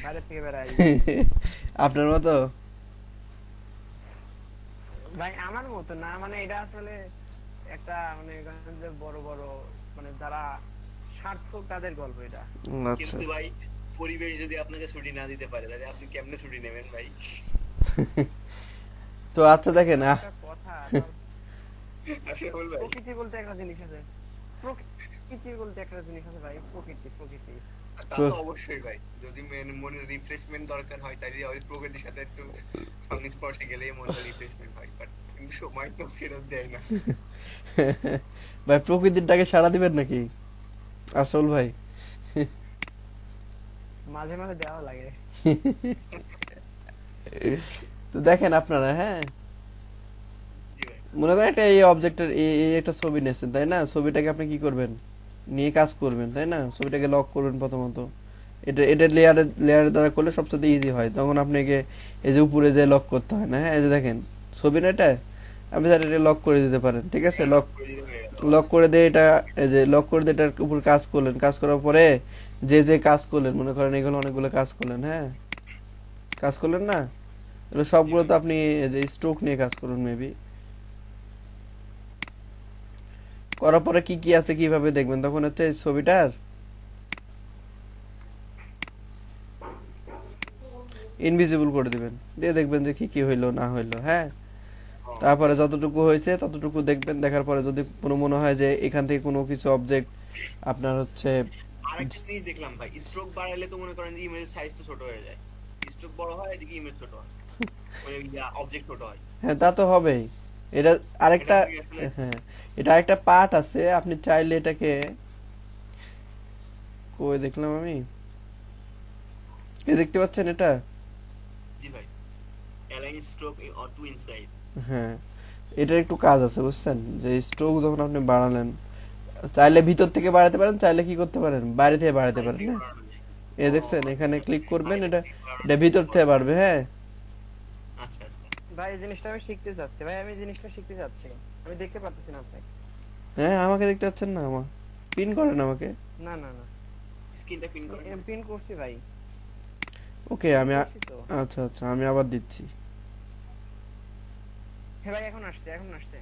বাইরে থেকে বেড়াই। আপনার মতো? ভাই আমার মতো না, মানে এটা আসলে একটা মানে যে বড় বড় মানে যারা সার্থক তাদের গল্প এটা। আচ্ছা। কিন্তু ভাই পরিবেশ যদি আপনাকে ছুটি না দিতে পারে তাহলে আপনি কেমনে ছুটি নেবেন ভাই? তো আচ্ছা দেখেন এটাও একটা কথা। কারণ আশরাফুল ভাই, প্রকৃতি বলতে একটা জিনিস আছে, প্রকৃতি বলতে একটা জিনিস আছে ভাই, প্রকৃতি প্রকৃতি। তা তো প্র- অবশ্যই ভাই, যদি মনের রিফ্রেশমেন্ট দরকার হয় তাহলে ওই প্রকৃতির সাথে একটু সংস্পর্শে গেলেই মনটা রিফ্রেশমেন্ট হয়, বাট কিন্তু সময় তো ফেরত দেয় না। ভাই প্রকৃতির ডাকে সাড়া দিবেন নাকি আসল ভাই? মাঝে মাঝে দেওয়া লাগে। তো দেখেন আপনারা, হ্যাঁ, জি ভাই। মনে করেন একটা এই অবজেক্টের এই একটা ছবি নিয়েছেন, তাই না? ছবিটাকে আপনি কি করবেন? নিয়ে কাজ করবেন, তাই না? ছবিটাকে লক করবেন প্রথমত। এটা লেয়ারের দ্বারা করলে সবচেয়ে ইজি হয়, তখন আপনাকে এই যে উপরে যে লক করতে হয় না। হ্যাঁ, এই যে দেখেন ছবি না এটা, আপনি স্যার এটা লক করে দিতে পারেন, ঠিক আছে? হ্যাঁ, লক লক করে দিলে হয়ে গেল। লক আচ্ছা। করে দিয়ে এটা, এই যে লক করে দিয়ে এটার উপর কাজ করলেন, কাজ করার পরে যে যে কাজ করলেন, মনে করেন এগুলো অনেকগুলো কাজ করলেন, হ্যাঁ, কাজ করলেন না? এগুলো জি সবগুলো ভাই। তো আপনি এই যে স্ট্রোক নিয়ে কাজ করুন মেবি। করার পরে কি কি আছে কিভাবে দেখবেন, তখন হচ্ছে এই ছবিটার ইনভিজিবল করে দিবেন, দিয়ে দেখবেন যে কি কি হইলো না হইলো, হ্যাঁ। ও, তারপরে যতটুকু হয়েছে ততটুকু দেখবেন, দেখার পরে যদি কোনো মনে হয় যে এখান থেকে কোনো কিছু অবজেক্ট আপনার হচ্ছে, আরেকটা জিনিস দেখলাম ভাই, স্ট্রোক বাড়ালে তো মনে করেন যে ইমেজের সাইজ তো ছোট হয়ে যায়। স্ট্রোক বড় হয় এদিকে ইমেজ ছোট হয়, মানে অবজেক্ট ছোট হয়। হ্যাঁ তা তো হবেই। এটা এটা আরেকটা, আপনি আসলে হ্যাঁ, এটা আরেকটা পার্ট আছে, আপনি চাইলে এটাকে, কই দেখলাম আমি, এ দেখতে পাচ্ছেন এটা? জি ভাই, align stroke or to inside. হ্যাঁ, এটার একটু কাজ আছে বুঝছেন, যে স্ট্রোক যখন আপনি বাড়ালেন, চাইলে ভিতর থেকে বাড়াতে পারেন, চাইলে কি করতে পারেন, বাইরে থেকে বাড়াতে বাইরে পারেন, থেকে হ্যাঁ। বাড়ানো যায়। এ ও দেখছেন, এখানে আচ্ছা, ক্লিক করবেন, বাইরে এটা থেকে বাড়ানো এটা যায় ভিতর উপর থেকে থেকে। বাড়বে, হ্যাঁ। আচ্ছা আচ্ছা। ভাই এই জিনিসটা আমি শিখতে চাচ্ছি, ভাই আমি এই জিনিসটা শিখতে চাচ্ছি। আমি দেখতে পারতেছি না আপনাকে। হ্যাঁ, আমাকে দেখতে পাচ্ছেন না? আমার পিন করেন আমাকে। না না না, স্ক্রিনটা পিন করেন ভাই। পিন করছি ভাই, ওকে, পিন করছি তো। আচ্ছা আচ্ছা, আমি আবার দিচ্ছি। হ্যাঁ ভাই, এখন আসছে এখন আসছে।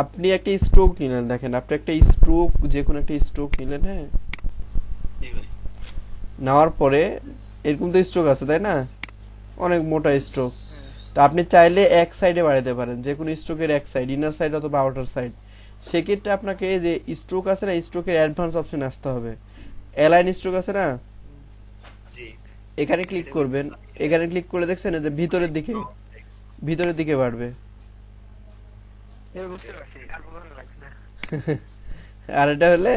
আপনি একটা স্ট্রোক নিলেন, দেখেন আপনি একটা স্ট্রোক, যে কোনো একটা স্ট্রোক নিলেন, হ্যাঁ। জি ভাই। নেওয়ার পরে এরকম তো স্ট্রোক আছে, তাই না? অনেক মোটা স্ট্রোক। হ্যাঁ তো আপনি চাইলে এক সাইডে বাড়াতে পারেন, যে কোনো স্ট্রোকের এক সাইড, ইনার সাইড অথবা আউটার সাইড। সেক্ষেত্রে আপনাকে যে স্ট্রোক আছে না, স্ট্রোকের অ্যাডভান্স অপশনে আসতে হবে। অ্যালাইন স্ট্রোক আছে না, হুম। জি। এখানে ক্লিক এটা করবেন। এখানে ক্লিক করলে দেখছেন এই যে ভিতরের দিকে, ভিতরের দিকে বাড়বে। এবার বুঝতে পারছি, আর বোঝানো লাগছে না। আর এটা হলে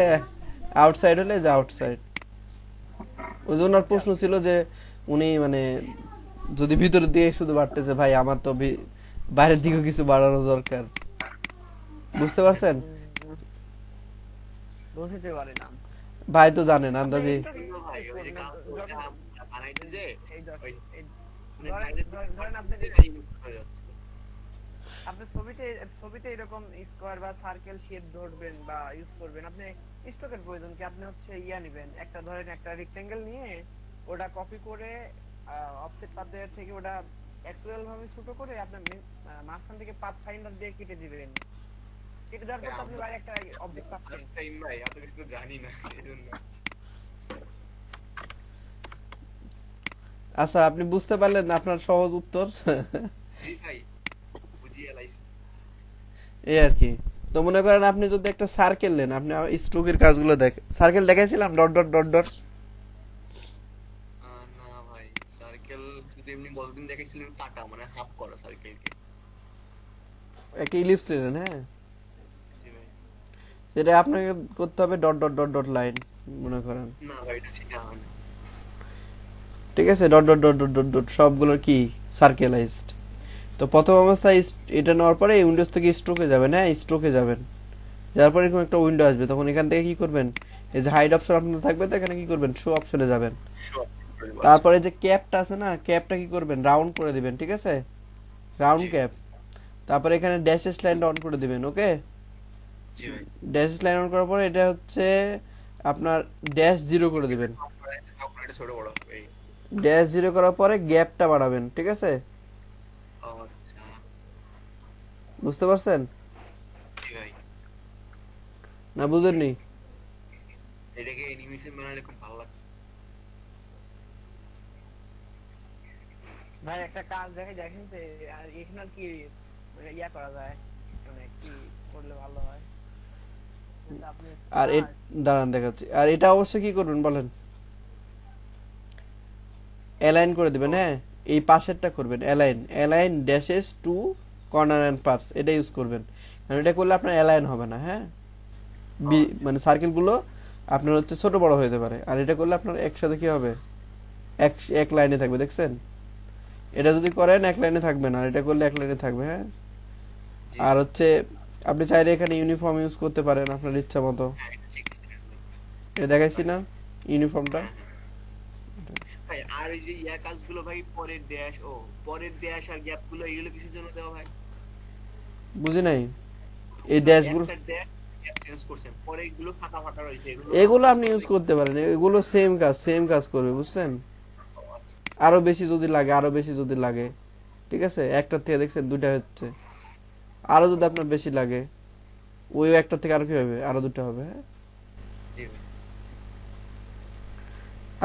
আউটসাইড, হলে যে আউটসাইড। ওই জন্য ওর বুঝতে প্রশ্ন পারছি। ছিল যে উনি মানে যদি ভিতরের দিকে শুধু বাড়তেছে, ভাই আমার তো বাইরের দিকেও কিছু বাড়ানো দরকার। বুঝতে পারছেন? উম, বুঝতে পারলাম। ভাই তো জানেন আপনি আন্দাজি। এটা কিন্তু ভাই ওই যে ওইটা যখন বানাইতে যে এই ওই এই মানে ধরেন বাইরের দিকে ধরেন আপনি বাড়তেছে নিলেন, ইমেজ হয়ে যাচ্ছে। আপনি ছবিতে এরকম স্কোয়ার বা সার্কেল শেপ ধরবেন বা ইউজ করবেন, আপনি স্ট্রোকের প্রয়োজন কি? আপনি হচ্ছে ইয়া নেবেন, একটা ধরেন একটা রেক্টেঙ্গেল নিয়ে ওটা কপি করে অফসেট পাথের থেকে ওটা অ্যাকচুয়াল ভাবে ছোট করে আপনার মাঝখান থেকে পাথ ফাইন্ডার দিয়ে কেটে দিবেন। কেটে দেওয়ার ভাই পর তো আপনি আমরা বাইরে একটা অবজেক্ট পাচ্ছেন। ফার্স্ট টাইম ভাই, এত কিছু তো জানি না এজন্য। আচ্ছা, আপনি বুঝতে পারলেন না আপনার সহজ উত্তর? জি ভাই, বুঝিয়ে লাইছি। এই আর কি। তো মনে করেন আপনি যদি একটা সার্কেল নেন, আপনি স্ট্রোকের কাজগুলো দেখ, সার্কেল দেখাইছিলাম, ডট ডট ডট ডট, না ভাই, সার্কেল শুধু এমনি গতদিন দেখেছিলেন কাটা মানে হাফ করা সার্কেলকে। একটা ইলিপস নিলেন, হ্যাঁ। জি ভাই। সেটা আপনাকে করতে হবে dot dot dot dot line, মনে করেন। না ভাই, এটা ঠিক হয় না। ঠিক আছে, dot dot dot dot dot dot সবগুলোর কি সার্কেলাইজড। তো প্রথম অবস্থায় এটা নেওয়ার পরে উইন্ডোজ থেকে স্ট্রোকে যাবেন, হ্যাঁ, স্ট্রোকে যাবেন। যাওয়ার পরে এরকম একটা উইন্ডো আসবে, তখন এখান থেকে কি করবেন, এই যে হাইড অপশন আপনার থাকবে, তো এখানে কি করবেন, শো অপশনে যাবেন। সব আচ্ছা। তারপরে যে ক্যাপটা আছে না, ক্যাপটা কি করবেন, রাউন্ড করে দিবেন, ঠিক আছে? রাউন্ড জি ক্যাপ। তারপরে এখানে ড্যাশেস লাইনটা অন করে দিবেন, ওকে? জি ভাই। ড্যাশেস লাইন অন করার পরে এটা হচ্ছে আপনার ড্যাশ জিরো করে দিবেন। আপনার এটা ছোট বড় হবে এই। ড্যাশ জিরো করার পরে গ্যাপটা বাড়াবেন, ঠিক আছে? আচ্ছা বুঝতে পারছেন জি ভাই, না বুঝেননি? এটাকে অ্যানিমেশন বানালে খুব ভালো লাগবে। ভাই একটা কাজ দেখে দেখেন যে আর এখানে আর কি মানে ইয়া করা যায়, মানে কি করলে ভালো হয়, যেটা আপনি আর স্টার্ট। দাঁড়ান দেখাচ্ছি। আর এটা অবশ্যই কি করবেন বলেন, অ্যালাইন করে দিবেন, হ্যাঁ। এই পাশেরটা করবেন align, align dashes to corner and parts, এটা ইউজ করবেন। কারণ এটা করলে আপনার অ্যালাইন হবে না, হ্যাঁ। মানে সার্কেলগুলো আপনার হচ্ছে ছোট বড় হয়ে যেতে পারে, আর এটা করলে আপনার একসাথে কি হবে, এক এক লাইনে থাকবে, দেখছেন? এটা যদি করেন এক লাইনে থাকবেন, আর এটা করলে এক লাইনে থাকবে, হ্যাঁ। জি আর ভাই, হচ্ছে আপনি চাইলে এখানে ইউনিফর্ম ইউজ করতে পারেন আপনার ইচ্ছা মতো। হ্যাঁ এটা ঠিক আছে ভাই। এটা দেখাইছি না ইউনিফর্মটা? হ্যাঁ হ্যাঁ ভাই, আর এই যে ইয়া কাজগুলো ভাই, পরের ড্যাশ ও পরের ড্যাশ আর গ্যাপ গুলো, এগুলো কিসের জন্য দেওয়া হয়? বুঝি নাই এই না, ড্যাশগুলো। একটা ড্যাশ গ্যাপ চেঞ্জ করছেন, পরে এগুলো ফাঁকা ফাঁকা রয়েছে, এগুলো এগুলো কাজ আপনি করবে ইউজ কি? করতে পারেন, এগুলো সেম কাজ করবে, বুঝছেন? ও আচ্ছা, আরো বেশি যদি লাগে, আরো বেশি যদি লাগে, ঠিক আছে, একটার থেকে দেখছেন দুইটা হচ্ছে, আরো যদি আপনার বেশি লাগে, ওই একটা থেকে আরো কি হবে, আরো দুটো হবে, হ্যাঁ। জি ভাই।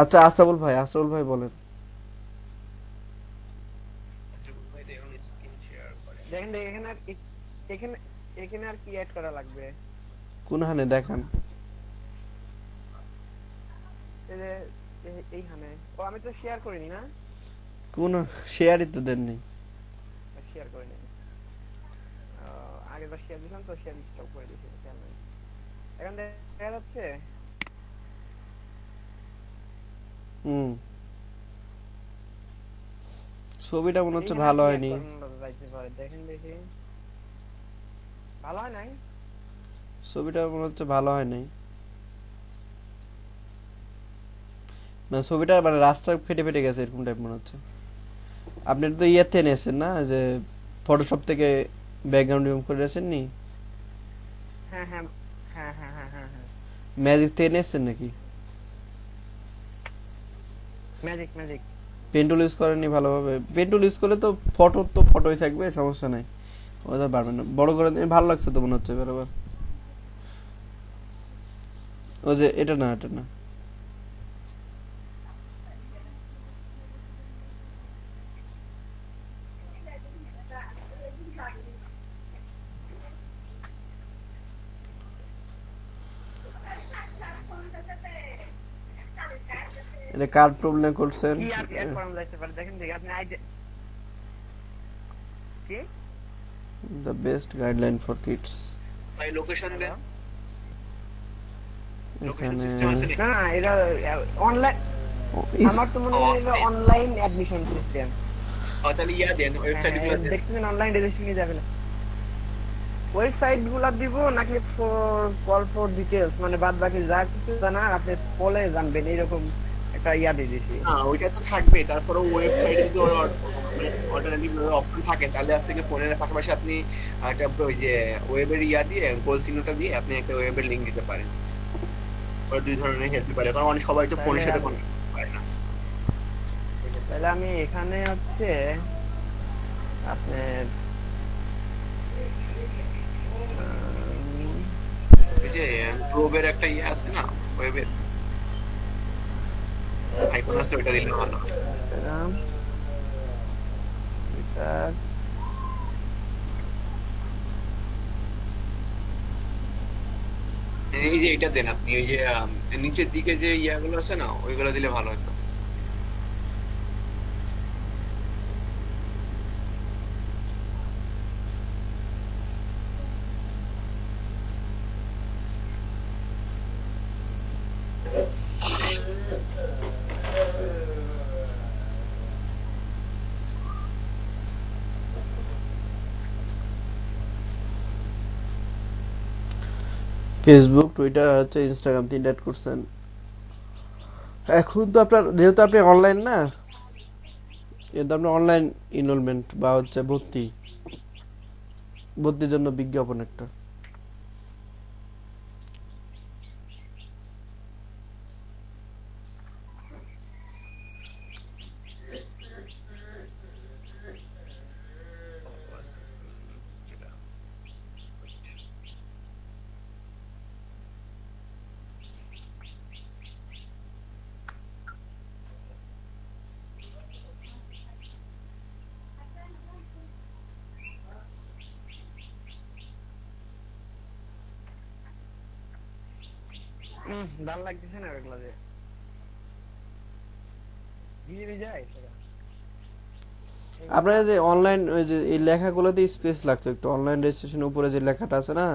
আচ্ছা আশরাফুল ভাই বলেন। আচ্ছা ভাই, দেখুন স্ক্রিন শেয়ার করে। দেখেন যে এখানে আর এখানে এখানে আর কি অ্যাড করা লাগবে? কোনখানে দেখান? এই যে এইখানে, ও আমি তো শেয়ার করিনি না, কোন শেয়ারই তো দেননি। শেয়ার করিনি। আগেরবার শেয়ার দিলাম তো, শেয়ার স্টপ করে দিয়েছি, খেয়াল নাই। এখন দেখা যাচ্ছে। হুম, ছবিটা মনে হচ্ছে এইখানে আর ভালো কি অ্যাড হয়নি। করানো যাইতে পারে, দেখেন দেখি। ভালো হয় নাই। ছবিটা মনে হচ্ছে ভালো হয় নাই। মানে ছবিটা মানে রাস্তা ফেটে ফেটে গেছে এরকম টাইপ মনে হচ্ছে। আপনি তো ইয়েতে নিয়েছেন না, যে ফটোশপ থেকে ব্যাকগ্রাউন্ড রিমুভ করে নিয়েছেন নি? হ্যাঁ হ্যাঁ হ্যাঁ হ্যাঁ হ্যাঁ হ্যাঁ হ্যাঁ। ম্যাজিক থেকে নিয়েছেন নাকি? Magic magic. Pen tool use করেননি ভালোভাবে? পেন টুল ইউজ করলে তো তো ফটোই থাকবে, সমস্যা নাই। ওটা পারবেন না, বড় করে দিন। ভালো লাগছে তো মনে হচ্ছে বরাবর। ও যে এটা না। এটা কার প্রবলেম করছেন? কি আর অ্যাড করানো যাইতে পারে, দেখেন দেখি আপনি আইডিয়া কি। The best guideline for kids. ভাই লোকেশন হ্যালো। দেন, লোকেশন এখানে সিস্টেম আছে না নাকি? না, এটা অনলাইন। ইস, আমার তো মনে ও হয় এটা অনলাইন, অনলাইন অ্যাডমিশন সিস্টেম। তাহলে ইয়া দেন, হ্যাঁ ওয়েবসাইট হ্যাঁ, গুলো দেন। দেখতেছেন অনলাইন রেজিস্ট্রেশন নিয়ে যাবেন। ওয়েবসাইট গুলা দিব নাকি ফর কল ফর ডিটেলস, মানে বাদ বাকি যা কিছু জানার আপনি পলে জানবেন, এরকম একটা ইয়া দিয়ে দিছি। না ওইটা তো থাকবে, তারপরে ওয়েবসাইটে যদি মানে অল্টারনেটিভ অপশন থাকে, তাহলে আজ থেকে ফোনের পাশাপাশি আপনি একটা ওই যে ওয়েবের ইয়া দিয়ে গোল চিহ্নটা দিয়ে আপনি একটা ওয়েবের লিংক দিতে পারেন। ওরা দুই ধরনের হেল্প পারে, কারণ অনেক সবাই তো তাহলে ফোনের সাথে আমি কন্ট্যাক্ট করতে পারে না। তাহলে আমি এখানে হচ্ছে আপনার ওই যে গ্লোবের একটা ইয়ে আছে না, ওয়েবের আইকন আছে, ওইটা দিলে ভালো হয়। Instagram, Twitter. এই যে এটা দেন আপনি, ওই যে নিচের দিকে যে ইয়াগুলো আছে না, ওইগুলো দিলে ভালো হতো। ফেসবুক, টুইটার আর হচ্ছে ইনস্টাগ্রাম, তিনটা অ্যাড করছেন। এখন তো আপনার যেহেতু আপনি অনলাইন না, যেহেতু আপনার অনলাইন ইনরোলমেন্ট বা হচ্ছে ভর্তির জন্য বিজ্ঞাপন একটা। ভালো লাগতেছে না ওগুলা যে ভিজে ভিজে আইছে গা। এগুলা আপনার যে অনলাইন ওই যে এই লেখাগুলোতে স্পেস লাগতো একটু, অনলাইন রেজিস্ট্রেশনের উপরে যে লেখাটা আছে না,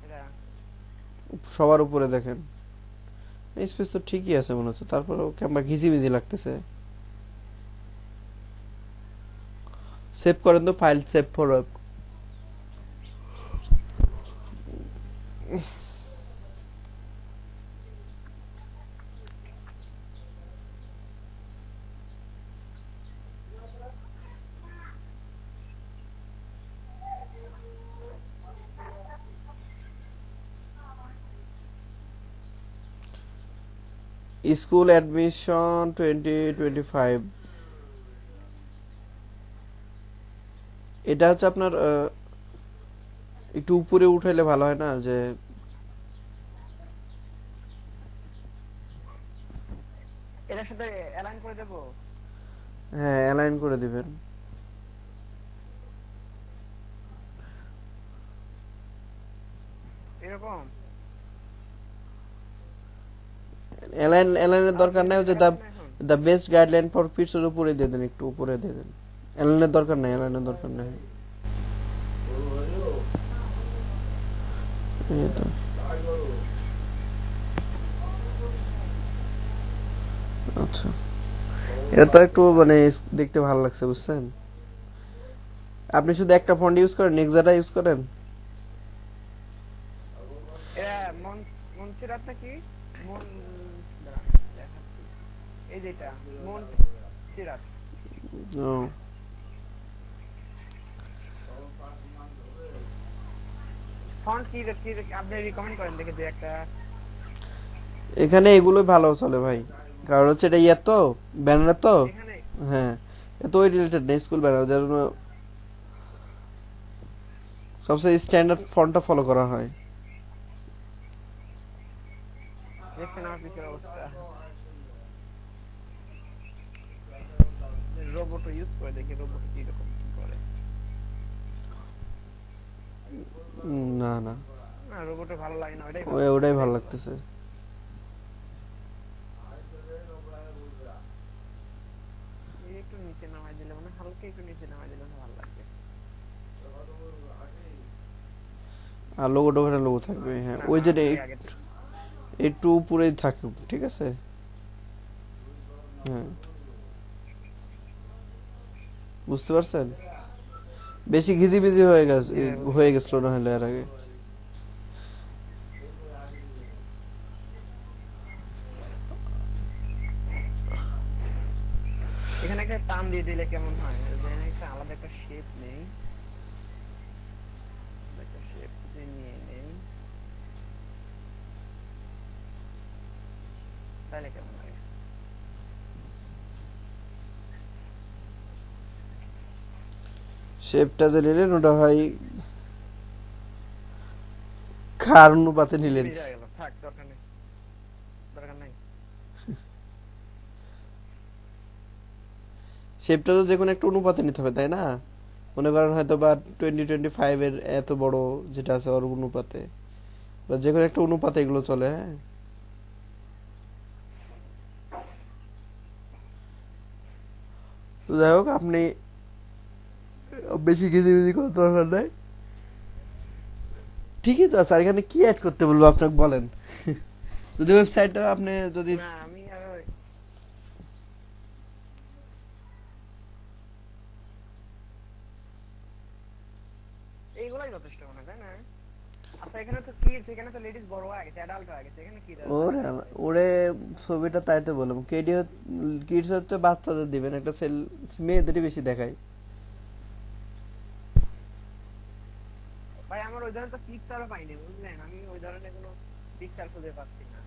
এটা সবার উপরে দেখেন স্পেস তো ঠিকই আছে মনে হচ্ছে, তারপরেও কেমন ঘিজিমিজি লাগতেছে। সেভ করেন তো, file save for. School admission 2025, এটা হচ্ছে আপনার একটু উপরে উঠাইলে ভালো হয় না যে? এটার সাথে অ্যালাইন করে দেবো। হ্যাঁ, অ্যালাইন করে দিবেন। এরকম অ্যালাইনের তাও কি দরকার নাই, এটা ওই যে দেখাচ্ছে না এখন? The best guideline for kids এর উপরে দিয়ে দেন, একটু উপরে দিয়ে দেন। অ্যালাইনের দরকার নাই, অ্যালাইনের দরকার নাই। এই তো। আচ্ছা, এটা তো একটু মানে দেখতে ভালো লাগছে, বুঝছেন? আপনি শুধু একটা ফন্ট ইউজ করেন, নেক্সাটা ইউজ করেন? এরা মনসিরাত নাকি মন, দাঁড়ান, দেখাচ্ছি। এই যেটা মনসিরাত। ও, ফন্ট কি আপনি রিকমেন্ড করেন দেখে যে একটা। এখানে এগুলো ভালো চলে ভাই, কারণ হচ্ছে এটা ইয়ে তো, ব্যানার তো। এখানে হ্যাঁ, এত ওই রিলেটেড নেই, স্কুল ব্যানার, যার জন্য সবচেয়ে স্ট্যান্ডার্ড ফন্টটা ফলো করা হয়। দেখছেন আমার পিছের অবস্থা, রোবট ইউজ করে দেখি রোবট কি রকম কি করে। না না, না রোবটে ভালো লাগে না, ওটাই ভালো ওই ওটাই ওটাই ভালো ভালো। লাগতেছে। এই একটু নিচে নামাই দিলে মানে হালকা একটু নিচে নামাই দিলে মানে ভালো লাগবে। আর লোগোটা ওখানে লোগো থাকবে, হ্যাঁ না ওই না যে আসলে আগে থেকে। একটু উপরেই থাকুক, ঠিক আছে। হ্যাঁ, বুঝতে পারছেন? বেশি ঘিজিবিজি হ্যাঁ হয়ে বুঝছি। গেছিল না হলে এর আগে। এখানে একটা টান দিয়ে দিলে কেমন হয়, এখানে একটা আলাদা একটা শেপ নেই, একটা শেপ নিয়ে নেই, তাহলে কেমন লাগে? শেপটা যে নিলেন ওটা হয় কার অনুপাতে ভিজে নিলেন? ভিজে হয়ে গেল, থাক দরকার নেই, দরকার নাই। শেপটা তো যে কোনো একটা অনুপাতে নিতে হবে, তাই না? মনে করেন হয়তো বা 2025 এর এত বড় যেটা আছে ওর অনুপাতে, বা যে কোনো একটা অনুপাতে এগুলো চলে, হ্যাঁ। তো যাই হোক, আপনি বেশি ঘিজিবিজি করার দরকার নাই। ঠিকই তো আছে, আর এখানে কি অ্যাড করতে বলবো আপনাকে বলেন? যদি ওয়েবসাইটটা আপনি যদি না আমি আর এইগুলাই যথেষ্ট মনে হয়, তাই না? আচ্ছা এখানে তো কিডস, এখানে তো লেডিস বড় হয়ে গেছে, অ্যাডাল্ট হয়ে গেছে, এখানে কি ওরে দেখাবো? ওরে ছবিটা তাই তো বললাম, কিডস হচ্ছে বাচ্চাদের দিবেন, একটা মেয়েদেরই বেশি দেখায়। ভাই আমার ওই ধরনের তো পিকচারও পাইনি বুঝলেন, আমি ওই ধরনের কোনো পিকচার খুঁজে পাচ্ছি না,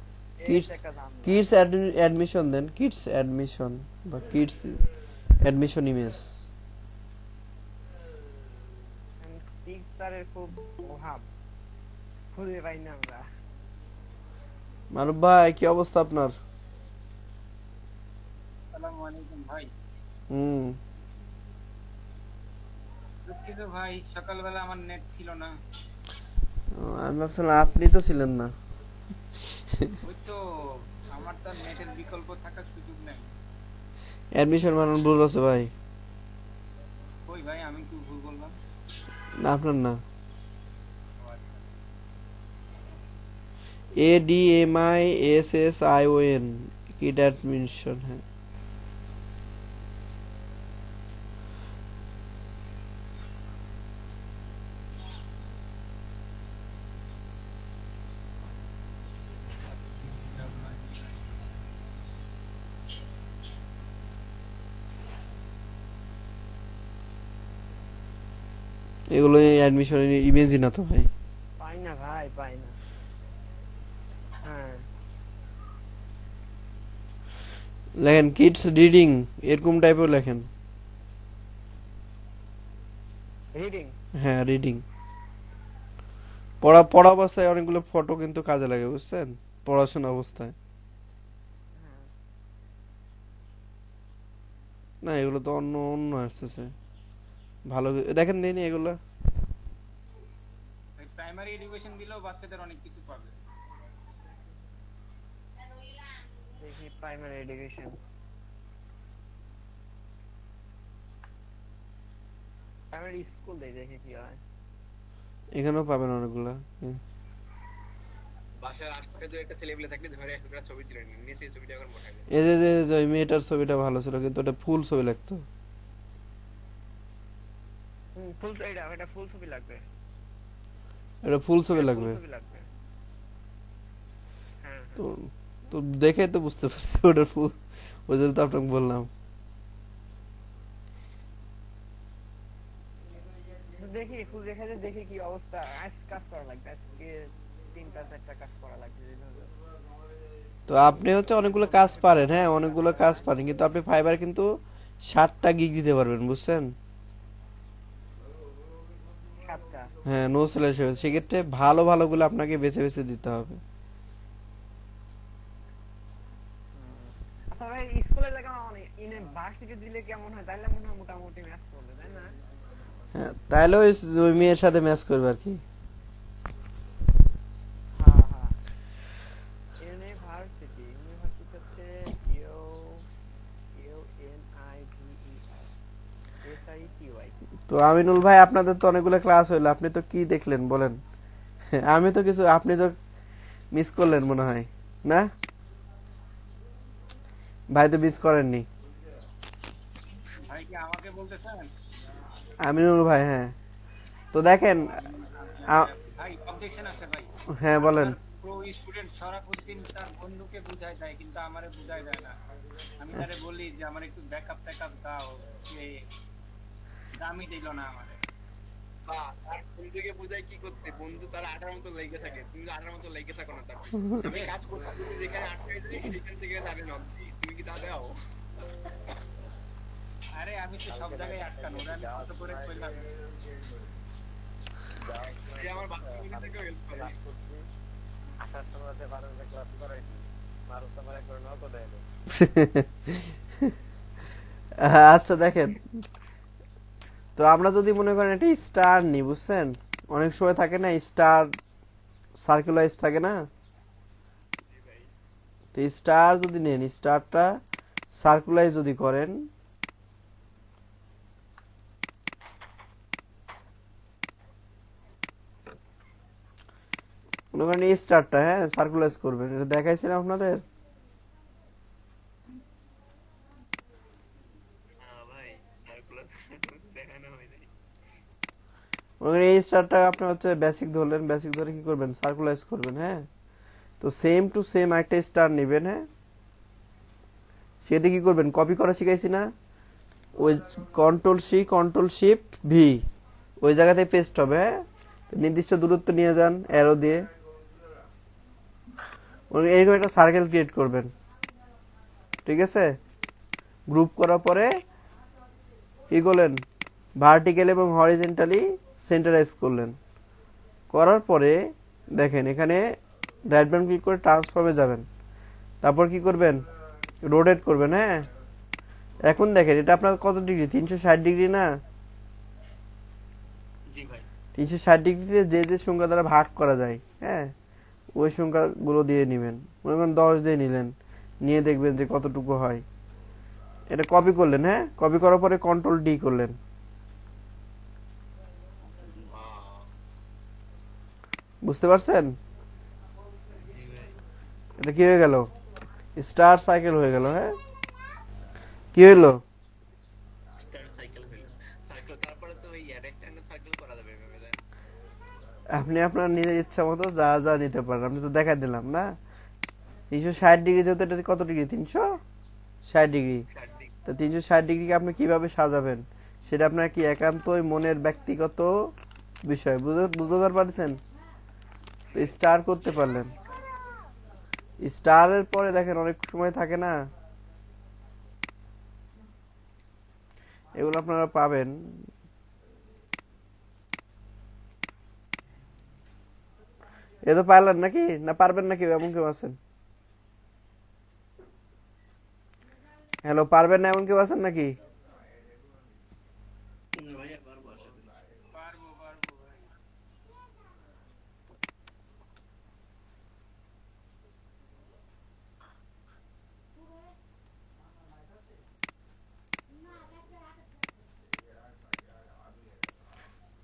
এই কিডস হচ্ছে একটা ঝামেলা। কিডস অ্যাডমিশন দেন, কিডস অ্যাডমিশন বা কিডস অ্যাডমিশন ইমেজ। পিকচারের খুব অভাব, খুঁজে পাই না আমরা। মানব ভাই, কি অবস্থা আপনার? আসসালামু আলাইকুম ভাই। হুম। দুঃখিত ভাই, সকালবেলা আমার নেট ছিল না। আমি ভাবছিলাম আপনি তো ছিলেন না। ওই তো, আমার তো আর নেটের বিকল্প থাকার সুযোগ নাই। অ্যাডমিশন বানান ভুল আছে ভাই। কই ভাই, আমি কি ভুল বললাম? না আপনার না। ও আচ্ছা। ADMISSION কিড অ্যাডমিশন, হ্যাঁ। এগুলো অ্যাডমিশনের ইমেজই না তো ভাই। পাই না ভাই, পাই না। হ্যাঁ, লেখেন কিডস রিডিং, এরকম টাইপের লেখেন। রিডিং। হ্যাঁ রিডিং। পড়া পড়া অবস্থায় অনেকগুলো ফটো কিন্তু কাজে লাগে, বুঝছেন, পড়াশোনা অবস্থায়। হ্যাঁ, না এগুলো তো অন্য অন্য আসতেছে। ভালো দেখেন দিন এগুলো। প্রাইমারি এডুকেশন দিলেও বাচ্চাদের অনেক কিছু পাবে। দেখি প্রাইমারি এডুকেশন। প্রাইমারি স্কুল দেখি কি হয়। এখানেও পাবেন অনেকগুলা। বাসার আশপাশে যদি একটা ছেলেপিলে থাকলে ধরে একটা ছবি তুলে নিন, নিয়ে সেই ছবিটা এখন পাঠাবেন। এই যে যে যে ওই মেয়েটার ছবিটা ভালো ছিল, কিন্তু ওটা ফুল ছবি লাগতো। ফুল, এটা ফুল ছবি লাগবে। এটা ফুল ছবি এটা ফুল লাগবে। ছবি লাগবে। হ্যাঁ, তো তো দেখে তো বুঝতে পারছি ওটা ফুল, ওই জন্য তো আপনাকে বললাম। তো দেখি ফুল দেখে যে দেখি কি অবস্থা। আজ কাজ করা লাগবে, আজকে 3-4টা কাজ করা লাগবে যেভাবে। তো আপনি হচ্ছে অনেকগুলো কাজ পারেন, হ্যাঁ অনেকগুলো কাজ পারেন, কিন্তু আপনি ফাইবার কিন্তু 60টা গিগ দিতে পারবেন, বুঝছেন। 7টা। হ্যাঁ নো সেলার হিসেবে সেক্ষেত্রে ভালো ভালোগুলো আপনাকে বেছে বেছে দিতে হবে। আচ্ছা ভাই, স্কুলে লেখা অনেক ইনে ভার্সিটি দিলে কেমন হয়? তাইলে মনে হয় মোটামুটি ম্যাথ করবে, তাই না? হ্যাঁ তাহলে ওই ওই মেয়ের সাথে ম্যাচ করবে আর কি। হ্যাঁ, হ্যাঁ। ইউনিভার্সিটি হচ্ছে U U N I V E R S I T Y. তো আমিনুল ভাই আপনাদের তো অনেকগুলো ক্লাস হইলো, আপনি তো কি দেখলেন বলেন। আমি তো কিছু, আপনি তো মিস করলেন মনে হয়, না ভাই? তো মিস করেননি। ভাই কি আমাকে বলতেছেন? আমিনুল ভাই, হ্যাঁ। তো দেখেন আ- ভাই অবজেকশন আছে ভাই। হ্যাঁ বলেন। আপনার প্রো স্টুডেন্ট সরাফুদ্দিন তার বন্ধুকে বুঝায় দেয়, কিন্তু আমারে বুঝায় দেয় না। আমি তারে বলি যে আমার একটু ব্যাকআপ ট্যাকআপ দাও, সে দামই দিল না আমারে। বা তার বন্ধুকে বুঝাই কি করতে, বন্ধু তার আঠার মতো লেগে থাকে, তুমি তো আঠার মতো লেগে থাকো না তার পিছনে। আমি কাজ করতে করতে যেখানে আটকে যাই সেখান থেকে তারে নক দিই, তুমি কি তা দাও? আরে আমি তো সব জায়গায় আটকানো, ওরা আমি কত করে কইলাম। যে আমার বাচ্চা থেকেও হেল্প করে। আচ্ছা দেখেন, তো আমরা যদি মনে করেন একটা স্টার নি, বুঝছেন, অনেক সময় থাকে না স্টার সার্কুলাইজ থাকে না, তো স্টার যদি নেন, স্টারটা সার্কুলাইজ যদি করেন, মনে করেন এই স্টারটা, হ্যাঁ সার্কুলাইজ করবেন, এটা দেখাইছিলাম আপনাদের। হ্যাঁ ভাই, সার্কুলার দেখানো হয় নাই। মনে করেন এই স্টারটা আপনি হচ্ছে বেসিক ধরলেন, বেসিক ধরে কি করবেন, সার্কুলাইজ করবেন, হ্যাঁ। তো সেম টু সেম একটা স্টার নেবেন, হ্যাঁ। সেটা কি করবেন, কপি করা শিখাইছি না, ওই কন্ট্রোল শিফট ভি, ওই জায়গাতে পেস্ট হবে, হ্যাঁ। তো নির্দিষ্ট দূরত্ব নিয়ে যান অ্যারো দিয়ে, এইরকম একটা সার্কেল ক্রিয়েট করবেন, ঠিক আছে। গ্রুপ করার পরে কি করলেন, ভার্টিক্যাল এবং হরিজেন্টালি সেন্টারাইজ করলেন। করার পরে দেখেন এখানে রাইট বাটন ক্লিক করে ট্রান্সফর্মে যাবেন, তারপর কি করবেন, রোটেট করবেন, হ্যাঁ। এখন দেখেন এটা আপনার কত ডিগ্রি, 360 ডিগ্রি না, 360 ডিগ্রিতে যে যে সংখ্যা দ্বারা ভাগ করা যায়, হ্যাঁ, ওই সংখ্যাগুলো দিয়ে নেবেন। মনে করেন 10 দিয়ে নিলেন, নিয়ে দেখবেন যে কতটুকু হয়। এটা কপি করলেন, হ্যাঁ, কপি করার পরে কন্ট্রোল D করলেন। বুঝতে পারছেন? জি ভাই। এটা কি হয়ে গেল? স্টার সাইকেল হয়ে গেল। হ্যাঁ, কি হইলো? স্টার সাইকেল হইলো। সার্কেল তারপরে তো ওই রেক্ট্যাঙ্গেল সার্কেল করা যাবে এভাবে তাই না? আপনি আপনার নিজের ইচ্ছা মতো যা যা নিতে পারেন, আপনি তো দেখাই দিলাম না। 360 ডিগ্রি যেহেতু, এটা কত ডিগ্রি? 360 ডিগ্রি। 60 দিক। তো 360 ডিগ্রিকে আপনি কিভাবে সাজাবেন সেটা আপনার কি একান্তই মনের ব্যক্তিগত বিষয়। বুঝতে পারছেন? তো স্টার করতে পারলেন, স্টারের পরে দেখেন অনেক সময় থাকে না, এগুলো আপনারা পাবেন। এ তো পারলেন নাকি, না পারবেন নাকি? এমন কেউ আছেন? হ্যালো, পারবেন না এমন কেউ আছেন নাকি? পারবো পারবো ভাই।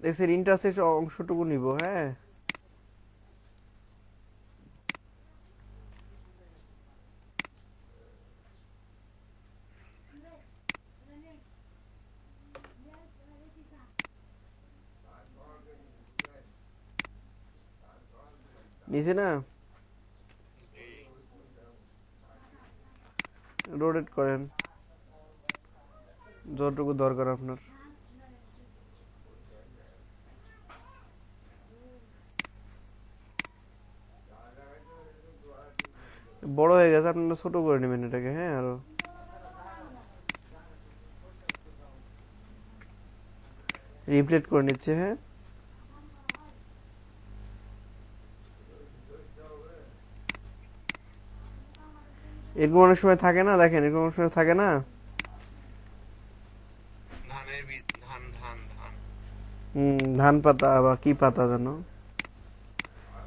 দেখছেন, ইন্টারসেক্স অংশটুকু নিব, হ্যাঁ। নিচে না, রোটেট করেন যতটুকু দরকার আপনার। বড় হয়ে গেছে, আপনারা ছোট করে নেবেন এটাকে, হ্যাঁ। আরো রিপ্লেট করে নিচ্ছে, হ্যাঁ। এরকম অনেক সময় থাকে না, দেখেন, এরকম অনেক সময় থাকে না। ধানের বীজ, ধান ধান ধান। ধান পাতা বা কি পাতা যেন,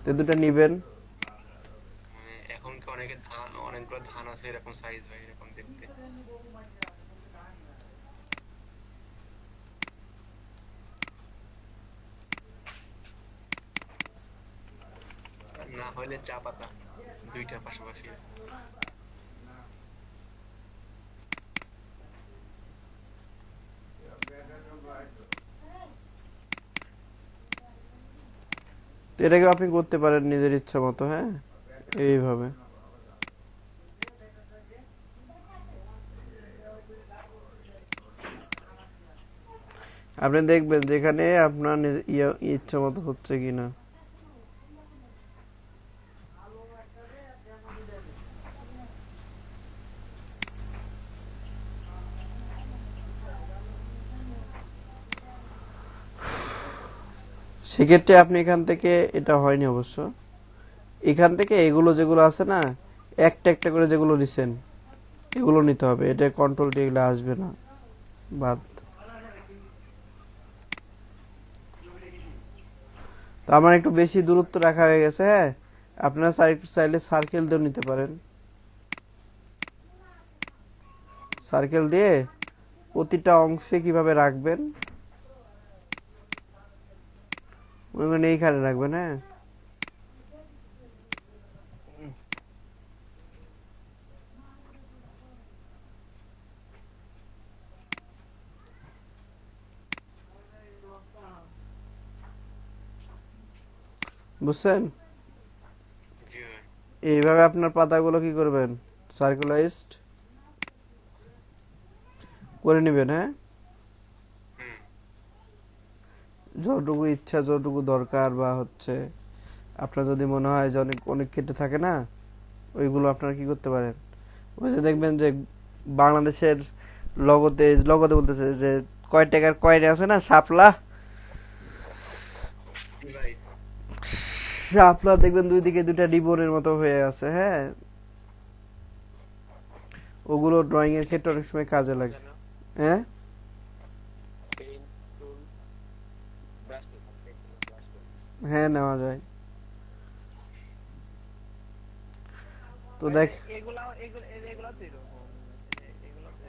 তো দুটা নিবেন। মানে এখন কি অনেকে ধান, অনেকগুলো ধান আছে এরকম সাইজ ভাই, এরকম দেখতে। না হলে চা পাতা, দুইটা পাশাপাশি। তো এটাকে আপনি করতে পারেন নিজের ইচ্ছা মতো, হ্যাঁ, এইভাবে। আপনি দেখবেন যেখানে আপনার ইচ্ছা মতো হচ্ছে কিনা। সেক্ষেত্রে আপনি এখান থেকে, এটা হয়নি অবশ্য, এখান থেকে এগুলো যেগুলো আছে না, একটা একটা করে যেগুলো নিছেন এগুলো নিতে হবে। এটা কন্ট্রোল এগুলো আসবে না, বাদ। তো আমার একটু বেশি দূরত্ব রাখা হয়ে গেছে, হ্যাঁ। আপনারা চাইলে সার্কেল দিয়েও নিতে পারেন। সার্কেল দিয়ে প্রতিটা অংশে কিভাবে রাখবেন, মনে করেন এইখানে রাখবেন, হ্যাঁ। বুঝছেন? জি ভাই। এইভাবে আপনার পাতাগুলো কি করবেন, সার্কুলাইজড করে নেবেন, হ্যাঁ। হুম। যতটুকু ইচ্ছা, যতটুকু দরকার, বা হচ্ছে আপনার যদি মনে হয় যে অনেক অনেক ক্ষেত্রে থাকে না, ওইগুলো আপনারা কি করতে পারেন, ওই যে দেখবেন যে বাংলাদেশের লগতে লগতে বলতেছে যে কয় টাকার কয়েন আছে না, শাপলা, ডিভাইস। শাপলা দেখবেন দুই দিকে দুইটা রিবনের মতো হয়ে আছে, হ্যাঁ। ওগুলো ড্রয়িং এর ক্ষেত্রে অনেক সময় কাজে লাগে, হ্যাঁ। হ্যাঁ নেওয়া যায়। তো দেখ এগুলা তো এরকম, এগুলা তো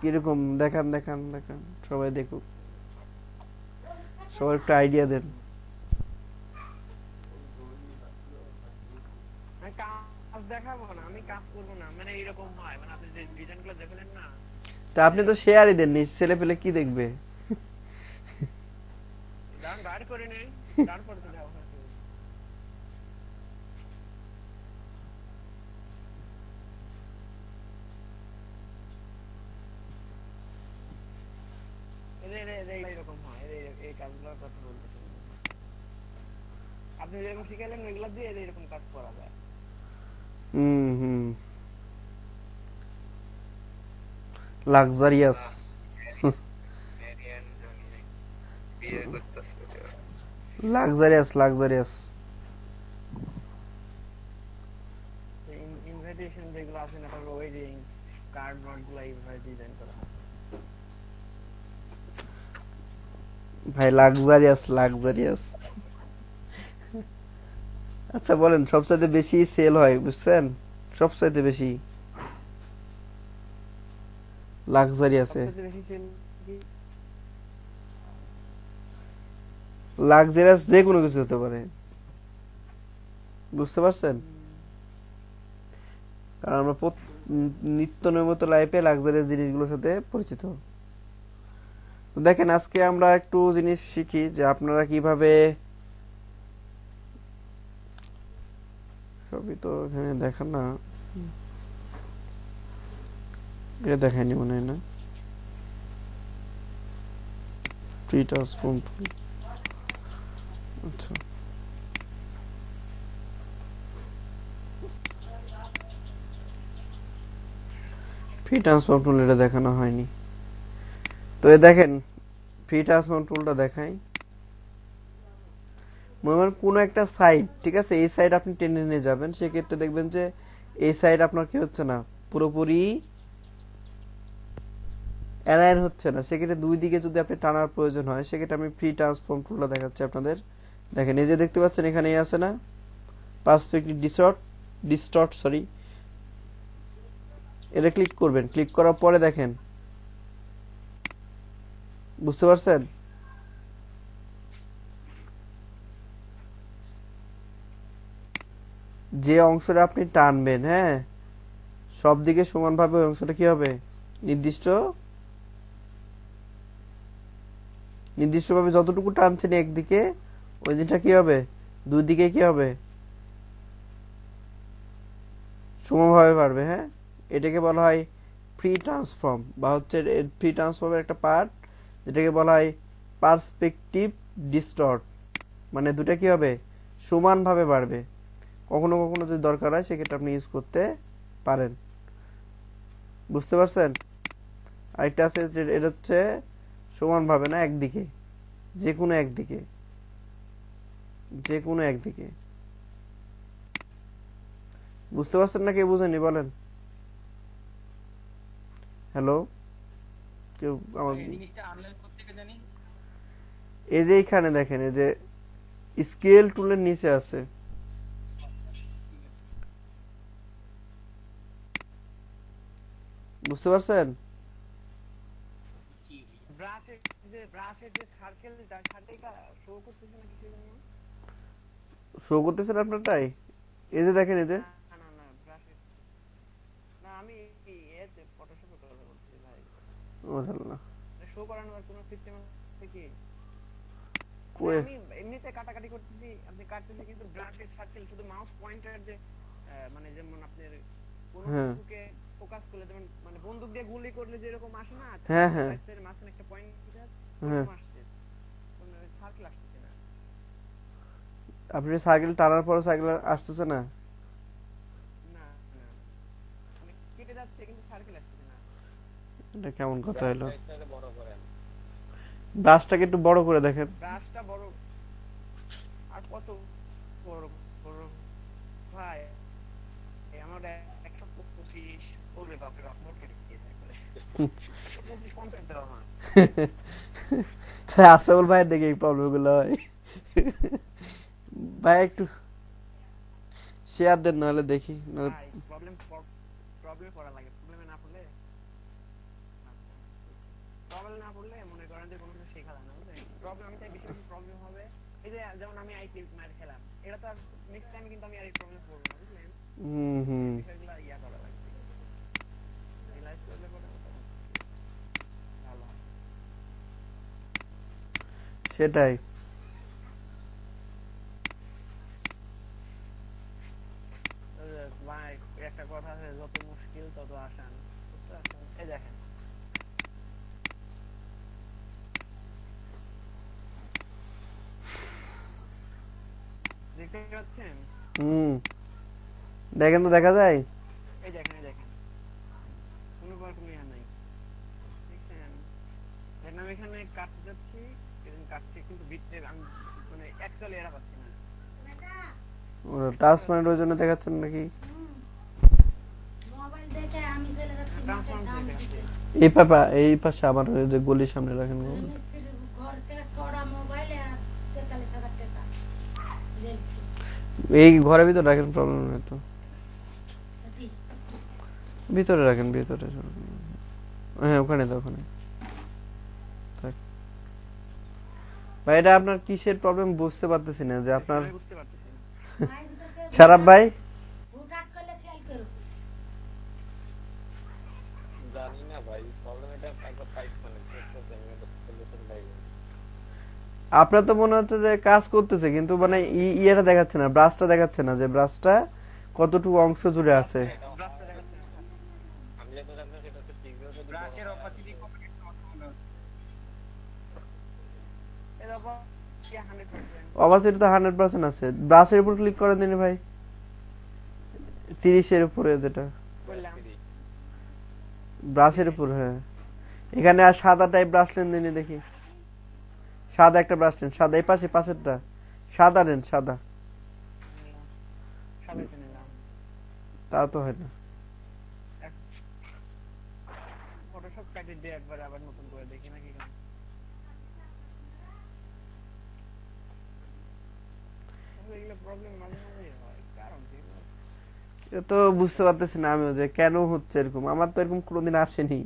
কিরকম, দেখান দেখান দেখান, সবাই দেখুক, সবার একটা আইডিয়া দেন। আমি কাজ দেখাবো না, আমি কাজ করবো না, মানে এরকম হয়, মানে আপনি যে ডিজাইনগুলো দেখালেন না, তা আপনি তো শেয়ারই দেননি, ছেলে পেলে কি দেখবে? দাঁড়ান বার করে নেই, তারপরে তো দেওয়া হয়। এরকম হয়, এই কাজগুলোর কথা বলতেছেন আপনি যেরকম শিখাইলেন এগুলা দিয়ে এরকম কাজ করা যায়। হুম হুম, লাক্সারিয়াস। ম্যারিয়ান বিয়ে করতেছে। Luxurious luxurious. ইনভাইটেশন যেগুলো আছে না, তারপর ওয়েডিং কার্ড নোট গুলো এইভাবে ডিজাইন করা হয়। ভাই লাক্সারিয়াস লাক্সারিয়াস। আচ্ছা বলেন, সবচাইতে বেশি সেল হয় বুঝছেন, সবচাইতে বেশি লাক্সারিয়াসে। সবচেয়ে বেশি সেল কি? লাক্সারিয়াস যে কোনো কিছু হতে পারে, বুঝতে পারছেন? কারণ আমরা নিত্য নৈমিত লাইফে লাক্সারিয়াস জিনিসগুলোর সাথে পরিচিত। তো দেখেন আজকে আমরা একটু জিনিস শিখি যে আপনারা কিভাবে, সবই তো এখানে দেখান না, এটা দেখায়নি মনে হয় না। ফ্রি ট্রান্সফর্ম, আচ্ছা ফ্রি ট্রান্সফর্ম টুল এটা দেখানো হয়নি। তো এ দেখেন ফ্রি ট্রান্সফর্ম টুলটা দেখাই। মনে করেন কোনো একটা সাইড, ঠিক আছে, এই সাইড আপনি টেনে নিয়ে যাবেন, সেক্ষেত্রে দেখবেন যে এই সাইড আপনার কি হচ্ছে না, পুরোপুরি অ্যালাইন হচ্ছে না। সেক্ষেত্রে দুই দিকে যদি আপনি টানার প্রয়োজন হয়, সেক্ষেত্রে আমি ফ্রি ট্রান্সফর্ম টুলটা দেখাচ্ছি আপনাদের। দেখেন এই যে দেখতে পাচ্ছেন এখানে আছে না পার্সপেক্টিভ ডিস্টর্ট সরি, এটা ক্লিক করবেন, ক্লিক করার পরে দেখেন, বুঝতে পারছেন? যে অংশটা আপনি টানবেন, হ্যাঁ, সব দিকে সমানভাবে ওই অংশটা কি হবে, নির্দিষ্টভাবে যতটুকু টানছেন একদিকে, ওই জিনিসটা কি হবে, দুই দিকে কি হবে, সমানভাবে বাড়বে। হ্যাঁ, এটাকে বলা হয় ফ্রি ট্রান্সফর্ম, বা হচ্ছে ফ্রি ট্রান্সফর্মের একটা পার্ট, যেটাকে বলা হয় পার্সপেক্টিভ ডিস্টর্ট। মানে দুটা কি হবে, সমানভাবে বাড়বে। কখনো কখনো যদি দরকার হয় সেক্ষেত্রে আপনি ইউজ করতে পারেন, বুঝতে পারছেন? আরেকটা আছে এটা হচ্ছে সমানভাবে না, একদিকে, যে কোনো একদিকে, যে কোনো একদিকে। বুঝতে পারছেন না? কেউ বুঝেনি বলেন হ্যালো, কেউ আমার, এই জিনিসটা আনলাইন করতে গিয়ে জানি এই যে এইখানে দেখেন, এই যে স্কেল টুলের নিচে আছে, বুঝতে পারছেন? কি ব্রাশের যে সার্কেলটা সার্কেলটা শো করতেছে না কিছু জন্য। শো করতেছেন আপনারটাই, এই যে দেখেন, এই যে না না না ব্রাশের না, আমি এতে ফটোশপে কথা বলছি ভাই। ওরে আল্লাহ, শো করানোর কোনো সিস্টেম আছে কি? কই, আমি এমনিতে কাটাকাটি করতেছি, আপনি কাটতেছি, কিন্তু ব্রাশের সার্কেল শুধু মাউস পয়েন্টার যে মানে যেমন আপনার কোন হ্যাঁ কিছুকে ফোকাস করলে, যেমন মানে বন্দুক দিয়ে গুলি করলে যেরকম আসে না, হ্যাঁ হ্যাঁ সাইডের মাঝখানে একটা পয়েন্টার, হ্যাঁ, ওরকম আসছে, কোন সার্কেল আসছে না। আপনি সাইকেল টানার পর সাইকেল আসতেছে না, না না মানে কেটে যাচ্ছে কিন্তু সার্কেল আসছে না। এটা কেমন কথা হলো? ব্রাশটা বড় করেন। ব্রাশটাকে একটু বড় করে দেখেন। ব্রাশটা বড়, আর কত বড় বড় ভাই, আমার 125, ওরে বাপরে বাপ, মোট কেটে দিয়েছে একবারে। 125 50 দেওয়া আমার। আসাউল ভাইয়ের দেখে এই প্রবলেম গুলো হয়। ভাই একটু শেয়ার দেন নাহলে দেখি নাহলে ভাই প্রবলেম পড়া লাগে, প্রবলেমে না পড়লে প্রবলেম না পড়লে মনে করেন যে কোনো কিছু শেখা যায় না, বুঝলেন? প্রবলেম আমি চাই বেশি বেশি প্রবলেম হবে। এই যে যেমন আমি আইটি মার খেলাম, এটা তো আর নেক্সট টাইম কিন্তু আমি আর এই প্রবলেম পড়বো না, বুঝলেন? হুম বিষয়গুলো ইয়া করা লাগবে, রিয়েলাইজ করলে পরে মোটামুটি ভালো হয়। সেটাই। ওই যে ভাই একটা কথা আছে, যত মুশকিল তত আসান, বুঝতে পারছেন? এই দেখেন দেখতে পাচ্ছেন, হুম দেখেন তো দেখা যায়। এই দেখেন এই দেখেন কোনো বার কোনো ইয়া নাই, দেখছেন? দেখেন আমি এখানে কাটতে যাচ্ছি, কাটছি কিন্তু ভিতরে আমি মানে অ্যাকচুয়ালি এরা পাচ্ছি না। ওরা টাচ পয়েন্ট ওই জন্য দেখাচ্ছেন নাকি? মোবাইল দেখে আমি চলে যাচ্ছি ট্রান্সফর্ম দাম থেকে দিতে। এই পাপা এই পাশে আমার ওই যে গলির সামনে রাখেন মোবাইল। মিস্ত্রির ঘর থেকে ছড়া মোবাইল আর 43,000 টাকা রেলছি। এই ঘরের ভিতরে রাখেন, প্রবলেম নেই তো। এটি ভিতরে রাখেন, ভিতরে। হ্যাঁ ওখানে তো, ওখানে থাক। ভাই এটা আপনার কিসের প্রবলেম বুঝতে পারতেছি না যে আপনার। আমি বুঝতে পারতেছি না। ভাই ভিতরে সারাব ভাই ভোট আট করলে খেয়াল করো। জানি না ভাই, প্রবলেম এটা একবার টাইপ মানে করতেছে, আমি এটা সলিউশন পাই না। আপনার তো মনে হচ্ছে যে কাজ করতেছে, কিন্তু মানে ইয়েটা দেখাচ্ছে না, ব্রাশটা দেখাচ্ছে না যে ব্রাশটা কতটুকু অংশ জুড়ে আছে। রাস্তা দেখাচ্ছে না। আমি যেটা জানতাম সেটা হচ্ছে পিক্সেল যদি ব্রাশের অপাসিটি কত একটু মনে হচ্ছে। এরকম কি 100%? অবাসিটি তো 100% আছে। ব্রাশের উপর ক্লিক করেন দিন ভাই, 30 এর উপরে যেটা করলাম। ব্রাশের উপর। হ্যাঁ এখানে আর সাদা টাইপ ব্রাশ নেন দিনই দেখি, সাদা একটা ব্রাশ নেন, সাদা এই পাশে পাশেরটা সাদা নেন, সাদা। সাজাইতে নিলাম। তা তো হয় না। ফটোশপ কাটি দিয়ে একবার আবার নতুন করে দেখি নাকি কেন। আসলে এগুলো প্রবলেম মাঝে মাঝেই হয়, কারণ কি? এটা তো বুঝতে পারতেছি না আমিও যে কেন হচ্ছে এরকম। আমার তো এরকম কোনোদিন আসেনি।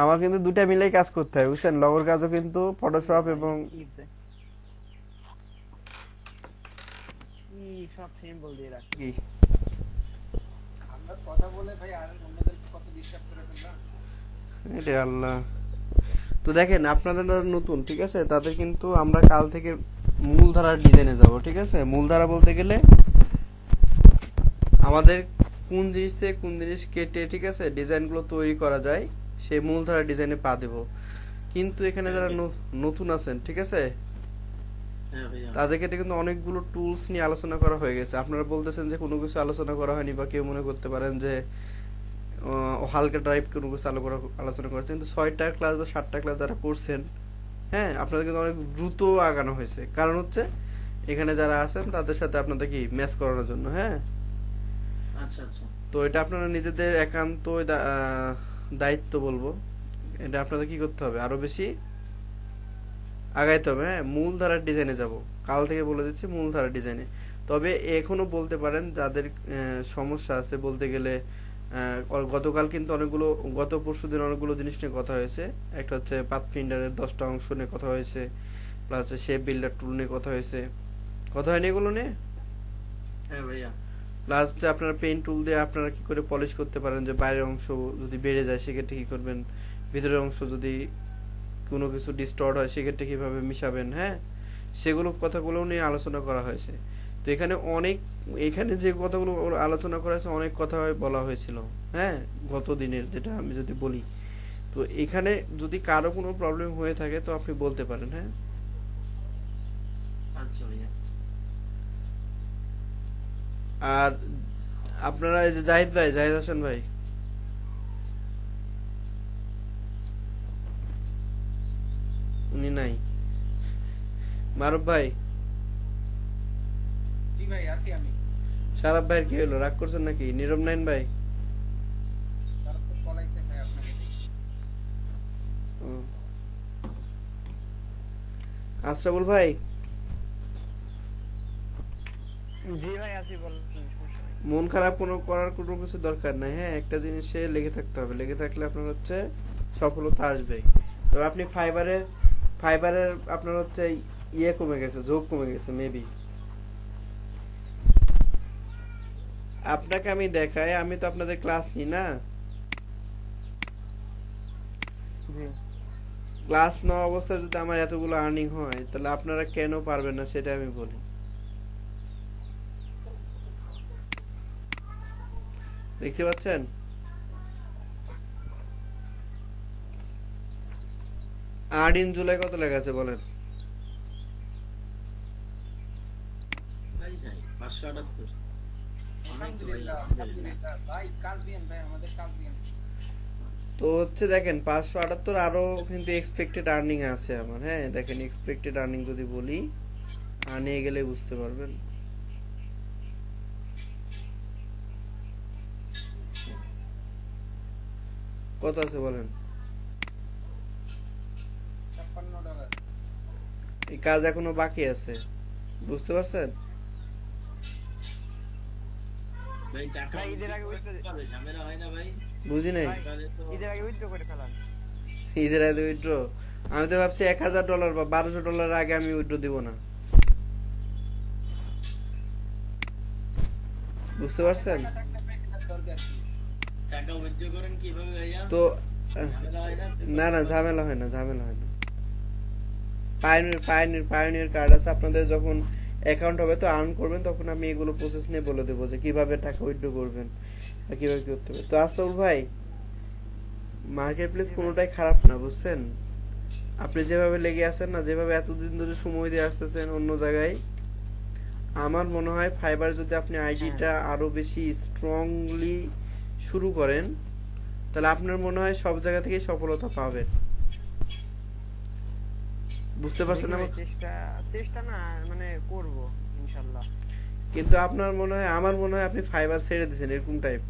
আমার কিন্তু দুটা মিলেই কাজ করতে হয়, বুঝছেন? লগর কাজও কিন্তু ফটোশপ এবং ক্লিপ দে। কি সব সিম্বল দিয়ে রাখছে। কি আমরা কথা বলে ভাই আর অন্যদেরকে কত ডিস্টার্ব করে ফেললাম। রে আল্লাহ। তো দেখেন আপনাদের যারা নতুন, ঠিক আছে, তাদের কিন্তু আমরা কাল থেকে মূলধারার ডিজাইনে যাব, ঠিক আছে? মূলধারা বলতে গেলে আমাদের কোন জিনিস থেকে কোন জিনিস কেটে, ঠিক আছে, ডিজাইনগুলো তৈরি করা যায়, সেই মূলধারা ডিজাইনে পা দেব। কিন্তু এখানে যারা নতুন আছেন, ঠিক আছে, তাদের ক্ষেত্রে কিন্তু অনেকগুলো টুলস নিয়ে আলোচনা করা হয়ে গেছে। আপনারা বলতেছেন যে কোনো কিছু আলোচনা করা হয়নি, বা কেউ মনে করতে পারেন যে হালকা টাইপ কোনো কিছু আলোচনা করেছেন। কিন্তু 6টা ক্লাস বা 7টা ক্লাস যারা করছেন, হ্যাঁ, আপনাদের কিন্তু অনেক দ্রুত আগানো হয়েছে। কারণ হচ্ছে এখানে যারা আছেন তাদের সাথে আপনাদের কি ম্যাচ করানোর জন্য। হ্যাঁ আচ্ছা আচ্ছা তো এটা আপনারা নিজেদের একান্ত দায়িত্ব বলবো, এটা আপনাদের কি করতে হবে, আরো বেশি আগাইতে হবে। হ্যাঁ মূল ধারার ডিজাইনে যাব, কাল থেকে বলে দিচ্ছি মূল ধারার ডিজাইনে। তবে এখনো বলতে পারেন যাদের সমস্যা আছে, বলতে গেলে গতকাল কিন্তু অনেকগুলো, গত পরশুদিন অনেকগুলো জিনিস নিয়ে কথা হয়েছে। একটা হচ্ছে পাথফিন্ডারের 10টা অংশ নিয়ে কথা হয়েছে, প্লাস হচ্ছে শেপ বিল্ডার টুল নিয়ে কথা হয়েছে। কথা হয়নি এগুলো নিয়ে? হ্যাঁ ভাইয়া প্লাস হচ্ছে আপনারা পেইন্ট টুল দিয়ে আপনারা কি করে পলিশ করতে পারেন, যে বাইরের অংশ যদি বেড়ে যায় সেক্ষেত্রে কি করবেন, ভিতরের অংশ যদি কোনো কিছু ডিস্টর্ট হয় সেক্ষেত্রে কিভাবে মিশাবেন। হ্যাঁ সেগুলো কথাগুলো নিয়ে আলোচনা করা হয়েছে। তো এখানে যে কথাগুলো আলোচনা করা হয়েছে, অনেক কথা বলা হয়েছিল। হ্যাঁ গত দিনের যেটা আমি যদি বলি, তো এখানে যদি কারো কোনো প্রবলেম হয়ে থাকে তো আপনি বলতে পারেন। হ্যাঁ আচ্ছা ভাইয়া আর আপনারা এই যে জাহিদ ভাই, জাহিদ হাসান ভাই, উনি নাই। মারুফ ভাই, জি ভাই আছি আমি। সারাব ভাইয়ের কি হলো, রাগ করছেন নাকি? নীরব নাইন ভাই, তারা তো পলাইছে ভাই আপনাকে দেখে। ও, আশরাফুল ভাই, জি ভাই আছি, বলেন, সমস্যা নাই। মন খারাপ করার কোনো কিছু দরকার নাই। হ্যাঁ, একটা জিনিসে লেগে থাকতে হবে, লেগে থাকলে আপনার হচ্ছে সফলতা আসবেই। তবে আপনি ফাইবারের আপনার হচ্ছে ইয়ে কমে গেছে, ঝোঁক কমে গেছে মেবি। আপনাকে আমি দেখাই, আমি তো আপনাদের ক্লাস নিই না। জি ক্লাস নেওয়া অবস্থায় যদি আমার এতগুলো আর্নিং হয়, তাহলে আপনারা কেন পারবেন না সেটা আমি বলি। দেখতে পাচ্ছেন? আট ইন জুলাই কত লেখা আছে বলেন? ভাই ভাই 578। অনেক তো ভাই, আলহামদুলিল্লাহ, আলহামদুলিল্লাহ। আলহামদুলিল্লাহ ভাই, কাজ দিয়েন ভাই, আমাদের কাজ দিয়েন। তো হচ্ছে দেখেন 578 আরো কিন্তু এক্সপেক্টেড আর্নিং আছে আমার। হ্যাঁ দেখেন, এক্সপেক্টেড আর্নিং যদি বলি, নিয়ে গেলে বুঝতে পারবেন। কত আছে বলেন? $56। এই কাজ এখনো বাকি আছে, বুঝতে পারছেন? ভাই টাকা ভাই, ঈদের উইথড্র আগে করে withdraw- কিভাবে ঝামেলা হয় না ভাই? বুঝি নাই। ভাই, এবারে তো ঈদের আগে উইথড্র করে ফেলান। ঈদের আগে উইথড্র? আমি তো ভাবছি $1000 বা $1200 আগে আমি উইথড্র দিব না, বুঝতে পারছেন? টাকা থাকলে ভাই এটার দরকার কি? টাকা উইথড্র করেন কিভাবে ভাইয়া? তো ঝামেলা হয় না? না ঝামেলা হয় না, ঝামেলা হয় না। পায়োনিয়ার কার্ড আছে আপনাদের। যখন অ্যাকাউন্ট হবে তো আর্ন করবেন, তখন আমি এগুলো প্রসেস নিয়ে বলে দেবো যে কিভাবে টাকা উইথড্র করবেন আর কিভাবে কি করতে হবে। তো আশরাফুল ভাই, মার্কেট প্লেস কোনোটাই খারাপ না, বুঝছেন? আপনি যেভাবে লেগে আছেন না, যেভাবে এতদিন ধরে সময় দিয়ে আসতেছেন অন্য জায়গায়, আমার মনে হয় ফাইবার যদি আপনি আইডিটা আরো বেশি স্ট্রংলি শুরু করেন, তাহলে আপনার মনে হয় সব জায়গা থেকে সফলতা পাবেন। বুঝতে পারছেন দেখি ভাই, আমার? চেষ্টা চেষ্টা না মানে করব ইনশাআল্লাহ। কিন্তু আপনার মনে হয়, আমার মনে হয় আপনি ফাইবার ছেড়ে দিয়েছেন এরকম টাইপ।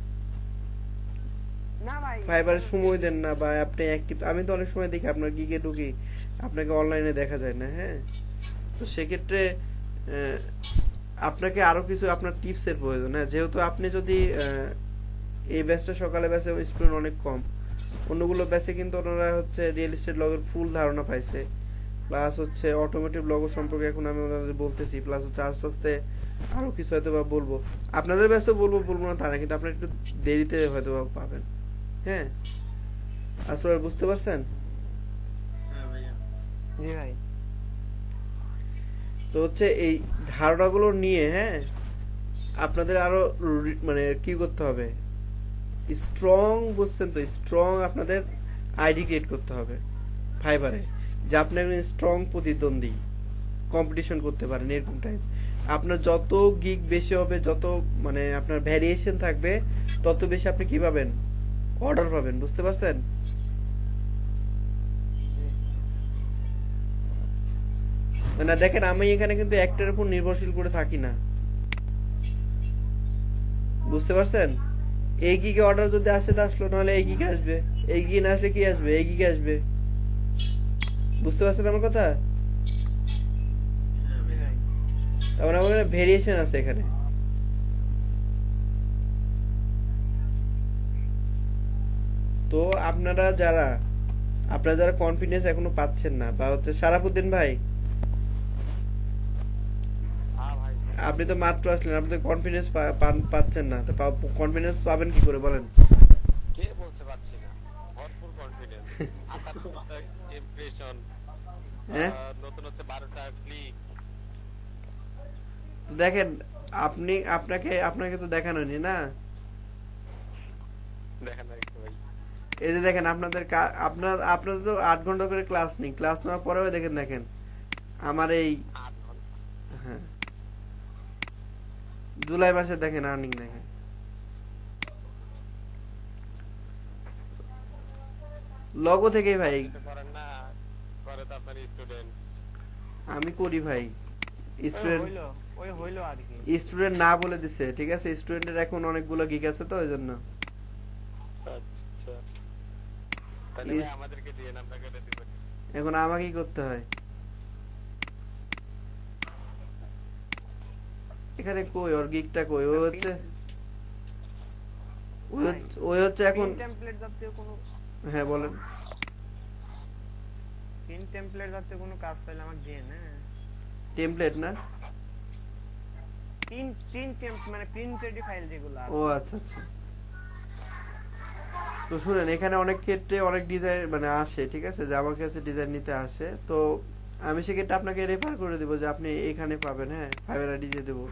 না ভাই, ফাইবারে সময় দেন না, বা আপনি অ্যাক্টিভ, আমি তো অনেক সময় দেখি আপনার গিগে ঢুকি, আপনাকে অনলাইনে দেখা যায় না। হ্যাঁ, তো সেক্ষেত্রে আপনাকে আরো কিছু আপনার টিপসের প্রয়োজন। হ্যাঁ, যেহেতু আপনি যদি এই ব্যাচটা সকালে ব্যাচে স্টুডেন্ট অনেক কম, অন্যগুলো ব্যাচে কিন্তু ওনারা হচ্ছে রিয়েল এস্টেট লগের ফুল ধারণা পাইছে, প্লাস হচ্ছে অটোমেটিভ লগ সম্পর্কে এখন আমি ওনাদের বলতেছি, প্লাস হচ্ছে আস্তে আস্তে আরো কিছু হয়তো বা বলবো। আপনাদের ব্যাচে বলবো না তা না, কিন্তু আপনার একটু দেরিতে হয়তো বা পাবেন। হ্যাঁ, আসলে বুঝতে পারছেন? হ্যাঁ ভাইয়া। জি ভাই। তো হচ্ছে এই ধারণাগুলো নিয়ে, হ্যাঁ, আপনাদের আরো মানে কি করতে হবে, স্ট্রং, বুঝছেন তো, স্ট্রং আপনাদের আইডি ক্রিয়েট করতে হবে ফাইবারে, যে আপনি একজন স্ট্রং প্রতিদ্বন্দ্বী, কম্পিটিশন করতে পারেন এরকম টাইপ। আপনার যত গিগ বেশি হবে, যত মানে আপনার ভ্যারিয়েশন থাকবে, তত বেশি আপনি কি পাবেন, অর্ডার পাবেন, বুঝতে পারছেন? মানে দেখেন, আমি এখানে কিন্তু একটার উপর নির্ভরশীল করে থাকি না, বুঝতে পারছেন? এই গিগে অর্ডার যদি আসে তো আসলো, নাহলে এই গিগে আসবে, এই গিগে না আসলে কি আসবে, এই গিগে আসবে, বুঝতে পারছেন আমার কথা? হ্যাঁ জি ভাইয়া। ভাই। তারপর আমার ভেরিয়েশন আছে এখানে। তো আপনারা যারা কনফিডেন্স এখনো পাচ্ছেন না, বা হচ্ছে সারাফুদ্দিন ভাই, হ্যাঁ ভাই, আপনি তো মাত্র আসলেন, আপনি তো কনফিডেন্স পাচ্ছেন না, তো কনফিডেন্স পাবেন কি করে বলেন? কে বলতে পারছি না, ভরপুর কনফিডেন্স। আসার ইমপ্রেশন, হ্যাঁ, নতুন হচ্ছে 12টা ক্লিক। তো দেখেন, আপনাকে তো দেখানো নি না। দেখেন না একটু ভাই, এই যে দেখেন, আপনাদের তো 8 ঘন্টা করে ক্লাস নেই, ক্লাস নেওয়ার পরেও দেখেন আমার এই, 8 ঘন্টা। হ্যাঁ, জুলাই মাসে দেখেন আর্নিং দেখেন। লগো থেকে ভাই, আপনি তো করেন না, করে তো আপনার স্টুডেন্ট। আমি করি ভাই। স্টুডেন্ট হইলো আর কি। স্টুডেন্ট না বলে দিছে, ঠিক আছে? স্টুডেন্টের এখন অনেকগুলো গিগ আছে তো ওই জন্য। আচ্ছা, তাহলে ভাই আমাদেরকে দিয়ে আমরা কেটে দিব। এখন আমাকেই করতে হয়। এখানে কই ওর গিগটা কই ওই হচ্ছে ওই হচ্ছে এখন পিন টেমপ্লেট জাতীয় কোনো হ্যাঁ বলেন পিন টেমপ্লেট জাতীয় কোনো কাজ পাইলে আমাকে দিয়ে না। টেমপ্লেট না পিন পিন টেম্প মানে প্রিন্টেড ফাইল যেগুলো ও আচ্ছা আচ্ছা তো শুনেন এখানে অনেক ক্ষেত্রে অনেক ডিজাইন মানে আসে ঠিক আছে যে আমার কাছে ডিজাইন নিতে আসে তো আমি সেক্ষেত্রে আপনাকে রেফার করে দেবো যে আপনি এখানে পাবেন হ্যাঁ ফাইবার আইডি দিয়ে দেবো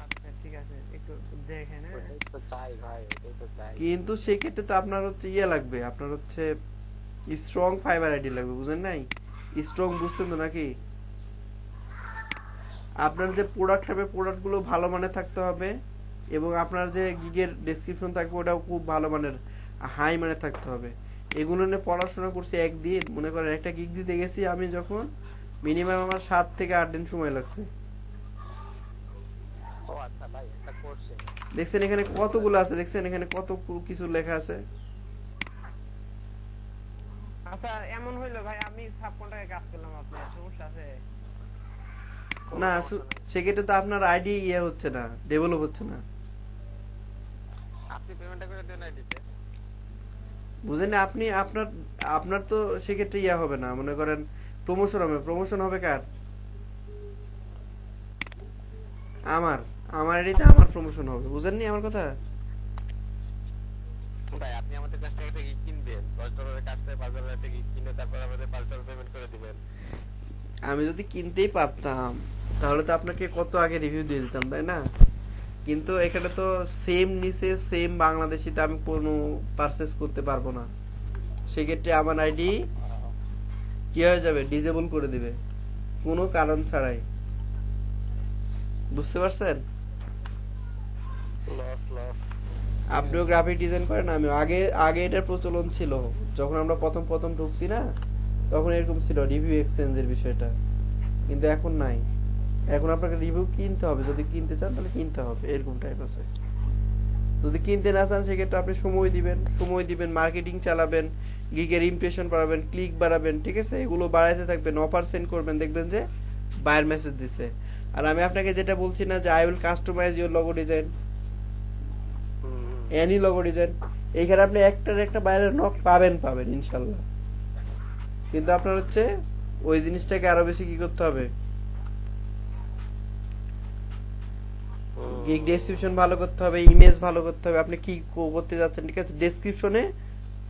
আচ্ছা ঠিক আছে একটু দেখেন হ্যাঁ। ওটাই তো চাই ভাই, ওটাই তো চাই। কিন্তু সেক্ষেত্রে তো আপনার হচ্ছে ইয়ে লাগবে আপনার হচ্ছে স্ট্রং ফাইবার আইডি লাগবে বুঝেন নাই স্ট্রং বুঝছেন তো নাকি আপনার যে প্রোডাক্ট হবে প্রোডাক্টগুলো ভালো মানের থাকতে হবে এবং আপনার যে গিগের ডেসক্রিপশন থাকবে ওটাও খুব ভালো মানের হাই মানের থাকতে হবে এগুলো নিয়ে পড়াশোনা করছি একদিন মনে করেন একটা গিগ দিতে গেছি আমি যখন মিনিমাম আমার 7 থেকে 8 দিন সময় লাগছে ও আচ্ছা ভাই, একটা কোশ্চেন। দেখছেন এখানে কতগুলো আছে দেখছেন এখানে কত কিছু লেখা আছে আচ্ছা এমন হইলো ভাই আমি সাবকন্ট্রাক্টে কাজ করলাম আপনার সমস্যা আছে? না সেক্ষেত্রে তো আপনার আইডি ইয়ে হচ্ছে না ডেভেলপ হচ্ছে না আপনি পেমেন্টটা করে দেন আইডিতে। বুঝেন না আপনি আপনার আপনার তো সেক্ষেত্রে ইয়া হবে না মনে করেন প্রমোশন হবে কার আমার আমার আইডিতে আমার প্রমোশন হবে বুঝেননি আমার কথা ভাই আপনি আমাদের কাছ থেকে একটা গিগ কিনবেন, $10 কাছ থেকে $5 একটা গিগ কিনে তারপর আমাদের $5 পেমেন্ট করে দিবেন। আমি যদি কিনতেই পারতাম তাহলে তো আপনাকে কত আগে রিভিউ দিয়ে দিতাম তাই না কিন্তু এখানে তো সেম নিচে সেম বাংলাদেশিতে আমি কোনো পারচেস করতে পারবো না সেক্ষেত্রে আমার আইডি কি হয়ে যাবে ডিসেবল করে দিবে কোনো কারণ ছাড়াই বুঝতে পারছেন লস। আপনিও গ্রাফিক ডিজাইন করেন আমি আগে আগে এটার প্রচলন ছিল যখন আমরা প্রথম ঢুকছি না তখন এরকম ছিল রিভিউ এক্সচেঞ্জের বিষয়টা কিন্তু এখন নাই এখন আপনাকে রিভিউ কিনতে হবে যদি কিনতে চান তাহলে কিনতে হবে এরকম টাইপ আছে যদি কিনতে না চান সেক্ষেত্রে আপনি সময় দিবেন মার্কেটিং চালাবেন গিগের ইমপ্রেশন বাড়াবেন ক্লিক বাড়াবেন ঠিক আছে এগুলো বাড়াইতে থাকবেন অফার সেন্ড করবেন দেখবেন যে বায়ার মেসেজ দিছে আর আমি আপনাকে যেটা বলছি না যে I will customize your logo design any logo design এইখানে আপনি একটার একটা বাইরের নক পাবেন ইনশাল্লাহ কিন্তু আপনার হচ্ছে ওই জিনিসটাকে আরো বেশি কি করতে হবে গিগ ডেসক্রিপশন ভালো করতে হবে ইমেজ ভালো করতে হবে আপনি কি করতে যাচ্ছেন ঠিক আছে ডেসক্রিপশনে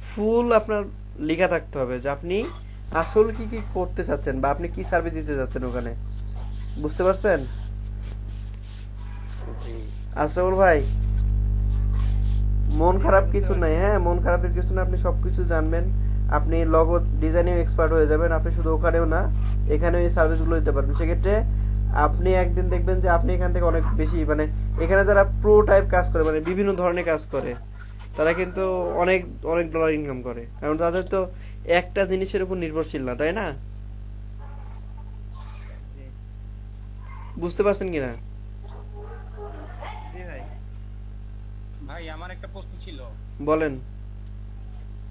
ফুল আপনার লেখা থাকতে হবে যে আপনি আসল কি কি করতে চাচ্ছেন বা আপনি কি সার্ভিস দিতে যাচ্ছেন ওখানে বুঝতে পারছেন আশরাফুল ভাই মন খারাপ কিছু নাই হ্যাঁ মন খারাপের কিছু না আপনি সবকিছু জানবেন আপনি লগো ডিজাইনেও এক্সপার্ট হয়ে যাবেন আপনি শুধু ওখানেও না এখানেও এই সার্ভিসগুলো দিতে পারবেন সেক্ষেত্রে আপনি একদিন দেখবেন যে আপনি এখান থেকে অনেক বেশি মানে এখানে যারা প্রো টাইপ কাজ করে মানে বিভিন্ন ধরনের কাজ করে তারা কিন্তু অনেক অনেক ডলার ইনকাম করে কারণ তাদের তো একটা জিনিসের উপর নির্ভরশীল না তাই না বুঝতে পারছেন কিনা জি ভাই ভাই আমার একটা প্রশ্ন ছিল, বলেন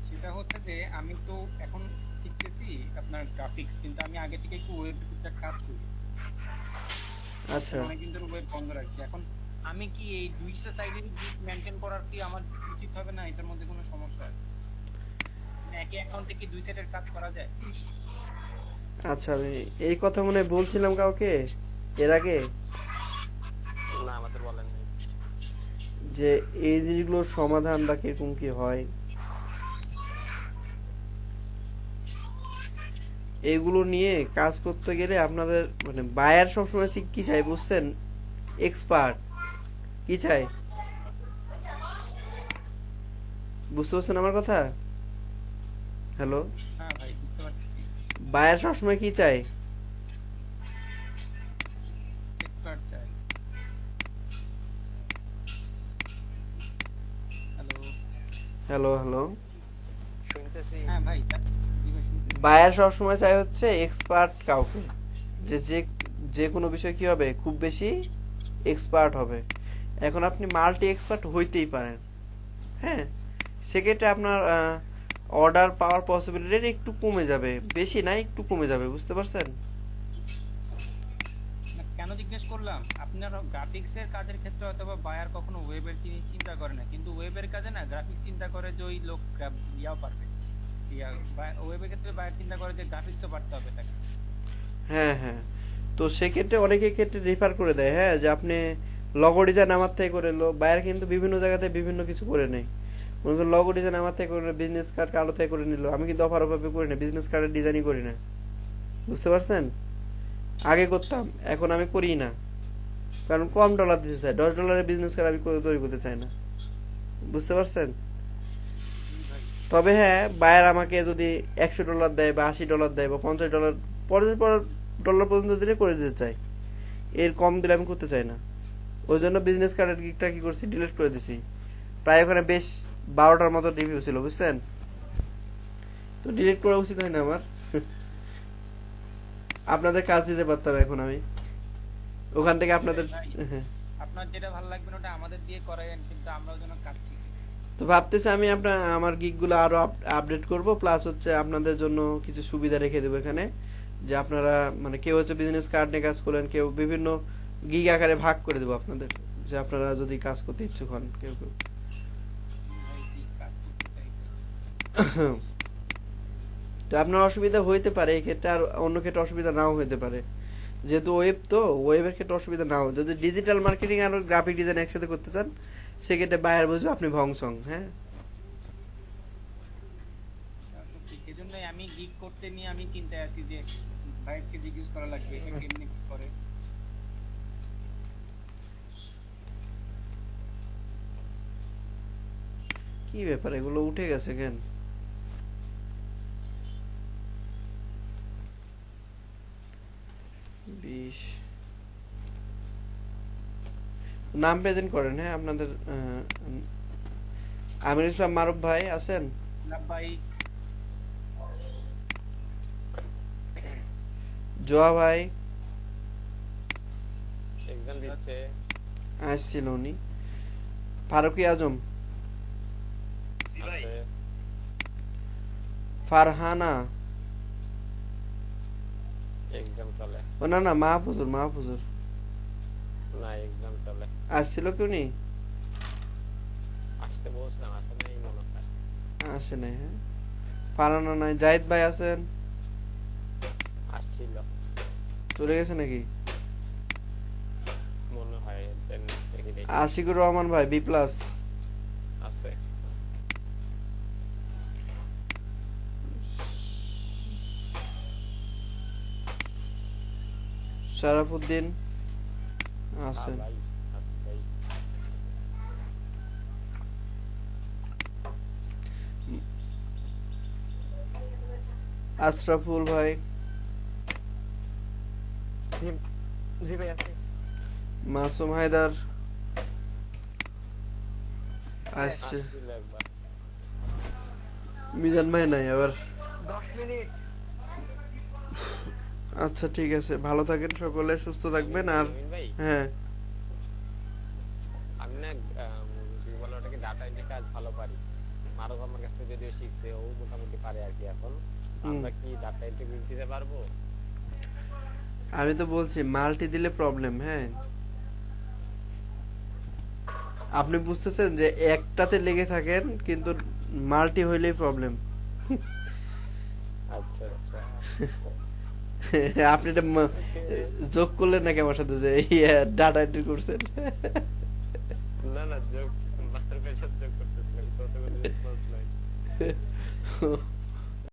সেটা হচ্ছে যে আমি তো এখন শিখতেছি আপনার গ্রাফিক্স, কিন্তু আমি আগে থেকে একটু ওয়েব টুকটাক কাজ করি। আচ্ছা অনেকদিন ধরে ওয়েব বন্ধ রাখছি। এখন আমি কি এই দুইটা সাইডের গ্রুপ মেইনটেইন করার কি আমার উচিত হবে না? এটার মধ্যে কোনো সমস্যা আছে? মানে একই অ্যাকাউন্টে কি দুই সাইডের কাজ করা যায়? আচ্ছা আমি এই কথা মনে হয় বলছিলাম কাউকে এর আগে না আমাদের বলেন নাই। যে এই জিনিসগুলোর সমাধান বা কিরকম কি হয় এগুলো নিয়ে কাজ করতে গেলে আপনাদের মানে বায়ার সবসময় কি চাই বুঝছেন এক্সপার্ট কি চাই বুঝতে পারছেন আমার কথা হ্যালো হ্যাঁ ভাই বুঝতে পারছি, বায়ার সবসময় কি চাই এক্সপার্ট চাই। হ্যালো হ্যালো শুনতেছি। হ্যাঁ ভাই জি ভাই শুনতেছি। বায়ার সবসময় চাই হচ্ছে এক্সপার্ট কাউকে যে যে যে কোনো বিষয় কি হবে খুব বেশি এক্সপার্ট হবে এখন আপনি মাল্টি এক্সপার্ট হইতেই পারেন হ্যাঁ সেক্ষেত্রে আপনার অর্ডার পাওয়ার পসিবিলিটি একটু কমে যাবে বেশি না একটু কমে যাবে বুঝতে পারছেন না, কেন কেন জিজ্ঞেস করলাম, আপনার গ্রাফিক্সের কাজের ক্ষেত্রে হয়তো বা বায়ার কখনো ওয়েবের জিনিস চিন্তা করে না, কিন্তু ওয়েবের কাজে না গ্রাফিক্স চিন্তা করে যে ওই লোক ইয়াও পারবে, ওয়েবের ক্ষেত্রে বায়ার চিন্তা করে যে গ্রাফিক্সও পারতে হবে তাকে। হ্যাঁ হ্যাঁ, তো সেক্ষেত্রে অনেকের ক্ষেত্রে রেফার করে দেয়, হ্যাঁ, যে আপনি লগো ডিজাইন আমার থেকে করে লো। বায়ার কিন্তু বিভিন্ন জায়গাতে বিভিন্ন কিছু করে নেয়। মনে করেন লগো ডিজাইন আমার থেকে করে, বিজনেস কার্ড কারো থেকে করে নিল, আমি কিন্তু অফার অফারে করি না, বিজনেস কার্ডের ডিজাইনই করি না, বুঝতে পারছেন? আগে করতাম, এখন আমি করি না, কারণ কম ডলার দিতে চাই। $10 বিজনেস কার্ড আমি তৈরি করতে চাই না, বুঝতে পারছেন? তবে হ্যাঁ, বায়ার আমাকে যদি $100 দেয় বা $80 দেয় বা $50, $50 পর্যন্ত দিলে করে দিতে চাই, এর কম দিলে আমি করতে চাই না। ওই জন্য বিজনেস কার্ডের গিকটা কি করছি, ডিলিট করে দিছি। প্রায় ওখানে বেশ 12টার মতো রিভিউ ছিল, বুঝছেন? তো ডিলিট করা উচিত হয় না আমার। আপনাদের কাজ দিতে পারতাম এখন আমি, ওখান থেকে আপনাদের। হ্যাঁ, আপনার যেটা ভালো লাগবে না ওটা আমাদের দিয়ে করায়েন, কিন্তু আমরাও যেন কাজ শিখি। তো ভাবতেছি আমি আমার গিগগুলো আরো আপডেট করব, প্লাস হচ্ছে আপনাদের জন্য কিছু সুবিধা রেখে দেবো এখানে, যে আপনারা মানে কেউ হচ্ছে বিজনেস কার্ড নিয়ে কাজ করলেন, কেউ বিভিন্ন গিগ আকারে ভাগ করে দেবো আপনাদের, যে আপনারা যদি কাজ করতে ইচ্ছুক হন কেউ কেউ। ভাই, এই কাজ করতে চাই। তো আপনার অসুবিধা হইতে পারে এক্ষেত্রে, আর অন্য ক্ষেত্রে অসুবিধা নাও হইতে পারে, যেহেতু ওয়েব, তো ওয়েবের ক্ষেত্রে অসুবিধা নাও। যদি ডিজিটাল মার্কেটিং আর গ্রাফিক ডিজাইন একসাথে করতে চান, সেক্ষেত্রে বায়ার বুঝবে আপনি ভংসং। হ্যাঁ, ঠিক এজন্যই আমি গিগ করতে নিয়ে আমি চিন্তায় আছি যে ভাইকে জিজ্ঞেস করা লাগবে এটা কেমনে কি করে। কি ব্যাপার, এগুলো উঠে গেছে কেন? নাম প্রেজেন্ট করেন, হ্যাঁ, আপনাদের আমির ইসলাম মারুফ ভাই আছেন? না ভাই, জোয়া ভাই এক্সাম দিচ্ছে। আসছিল উনি। ফারুকি আজম, জি ভাই। আছে। ফারহানা, এক্সাম চলে। ও না না, মাহফুজুর, মাহফুজুর না, এক্সাম চলে। আসছিল কি উনি? আসতে বলছিলাম, আসলে এই মনে হয়। আসে নাই, হ্যাঁ। ফারহানা নাই। জাহিদ ভাই আছেন? আসছিল চলে গেছে নাকি? মনে হয়, দেখি দেখি। আশিকুর রহমান ভাই, বি প্লাস। আছে। শারাফুদ্দিন হ্যাঁ আছেন। ভাই, আছে ভাই। আশরাফুল ভাই, জি ভাই আছে। মাসুম হায়দার আসছে। আসছিল একবার। মিজান ভাই নাই আবার। 10 মিনিট। আচ্ছা ঠিক আছে, ভালো থাকেন সকলে, সুস্থ থাকবেন। আর জমিন ভাই, হ্যাঁ, আমি না কি বলে ওটাকে, ডাটা এন্ট্রি কাজ ভালো পারি। মারুফ আমার কাছ থেকে যদিও শিখছে, ও মোটামুটি পারে আর কি। এখন আমরা কি ডাটা এন্ট্রি দিতে পারবো? আমি তো বলছি মাল্টি দিলে প্রবলেম। হ্যাঁ, আপনি বুঝতেছেন যে একটাতে লেগে থাকেন, কিন্তু মাল্টি হইলেই প্রবলেম। আচ্ছা আচ্ছা। আপনি এটা যোগ করলেন নাকি আমার সাথে যে ডাটা এন্ট্রি করছেন? না না, যোগ মাস্টার পেশার যোগ করতেছিলাম, কত রেসপন্স নাই।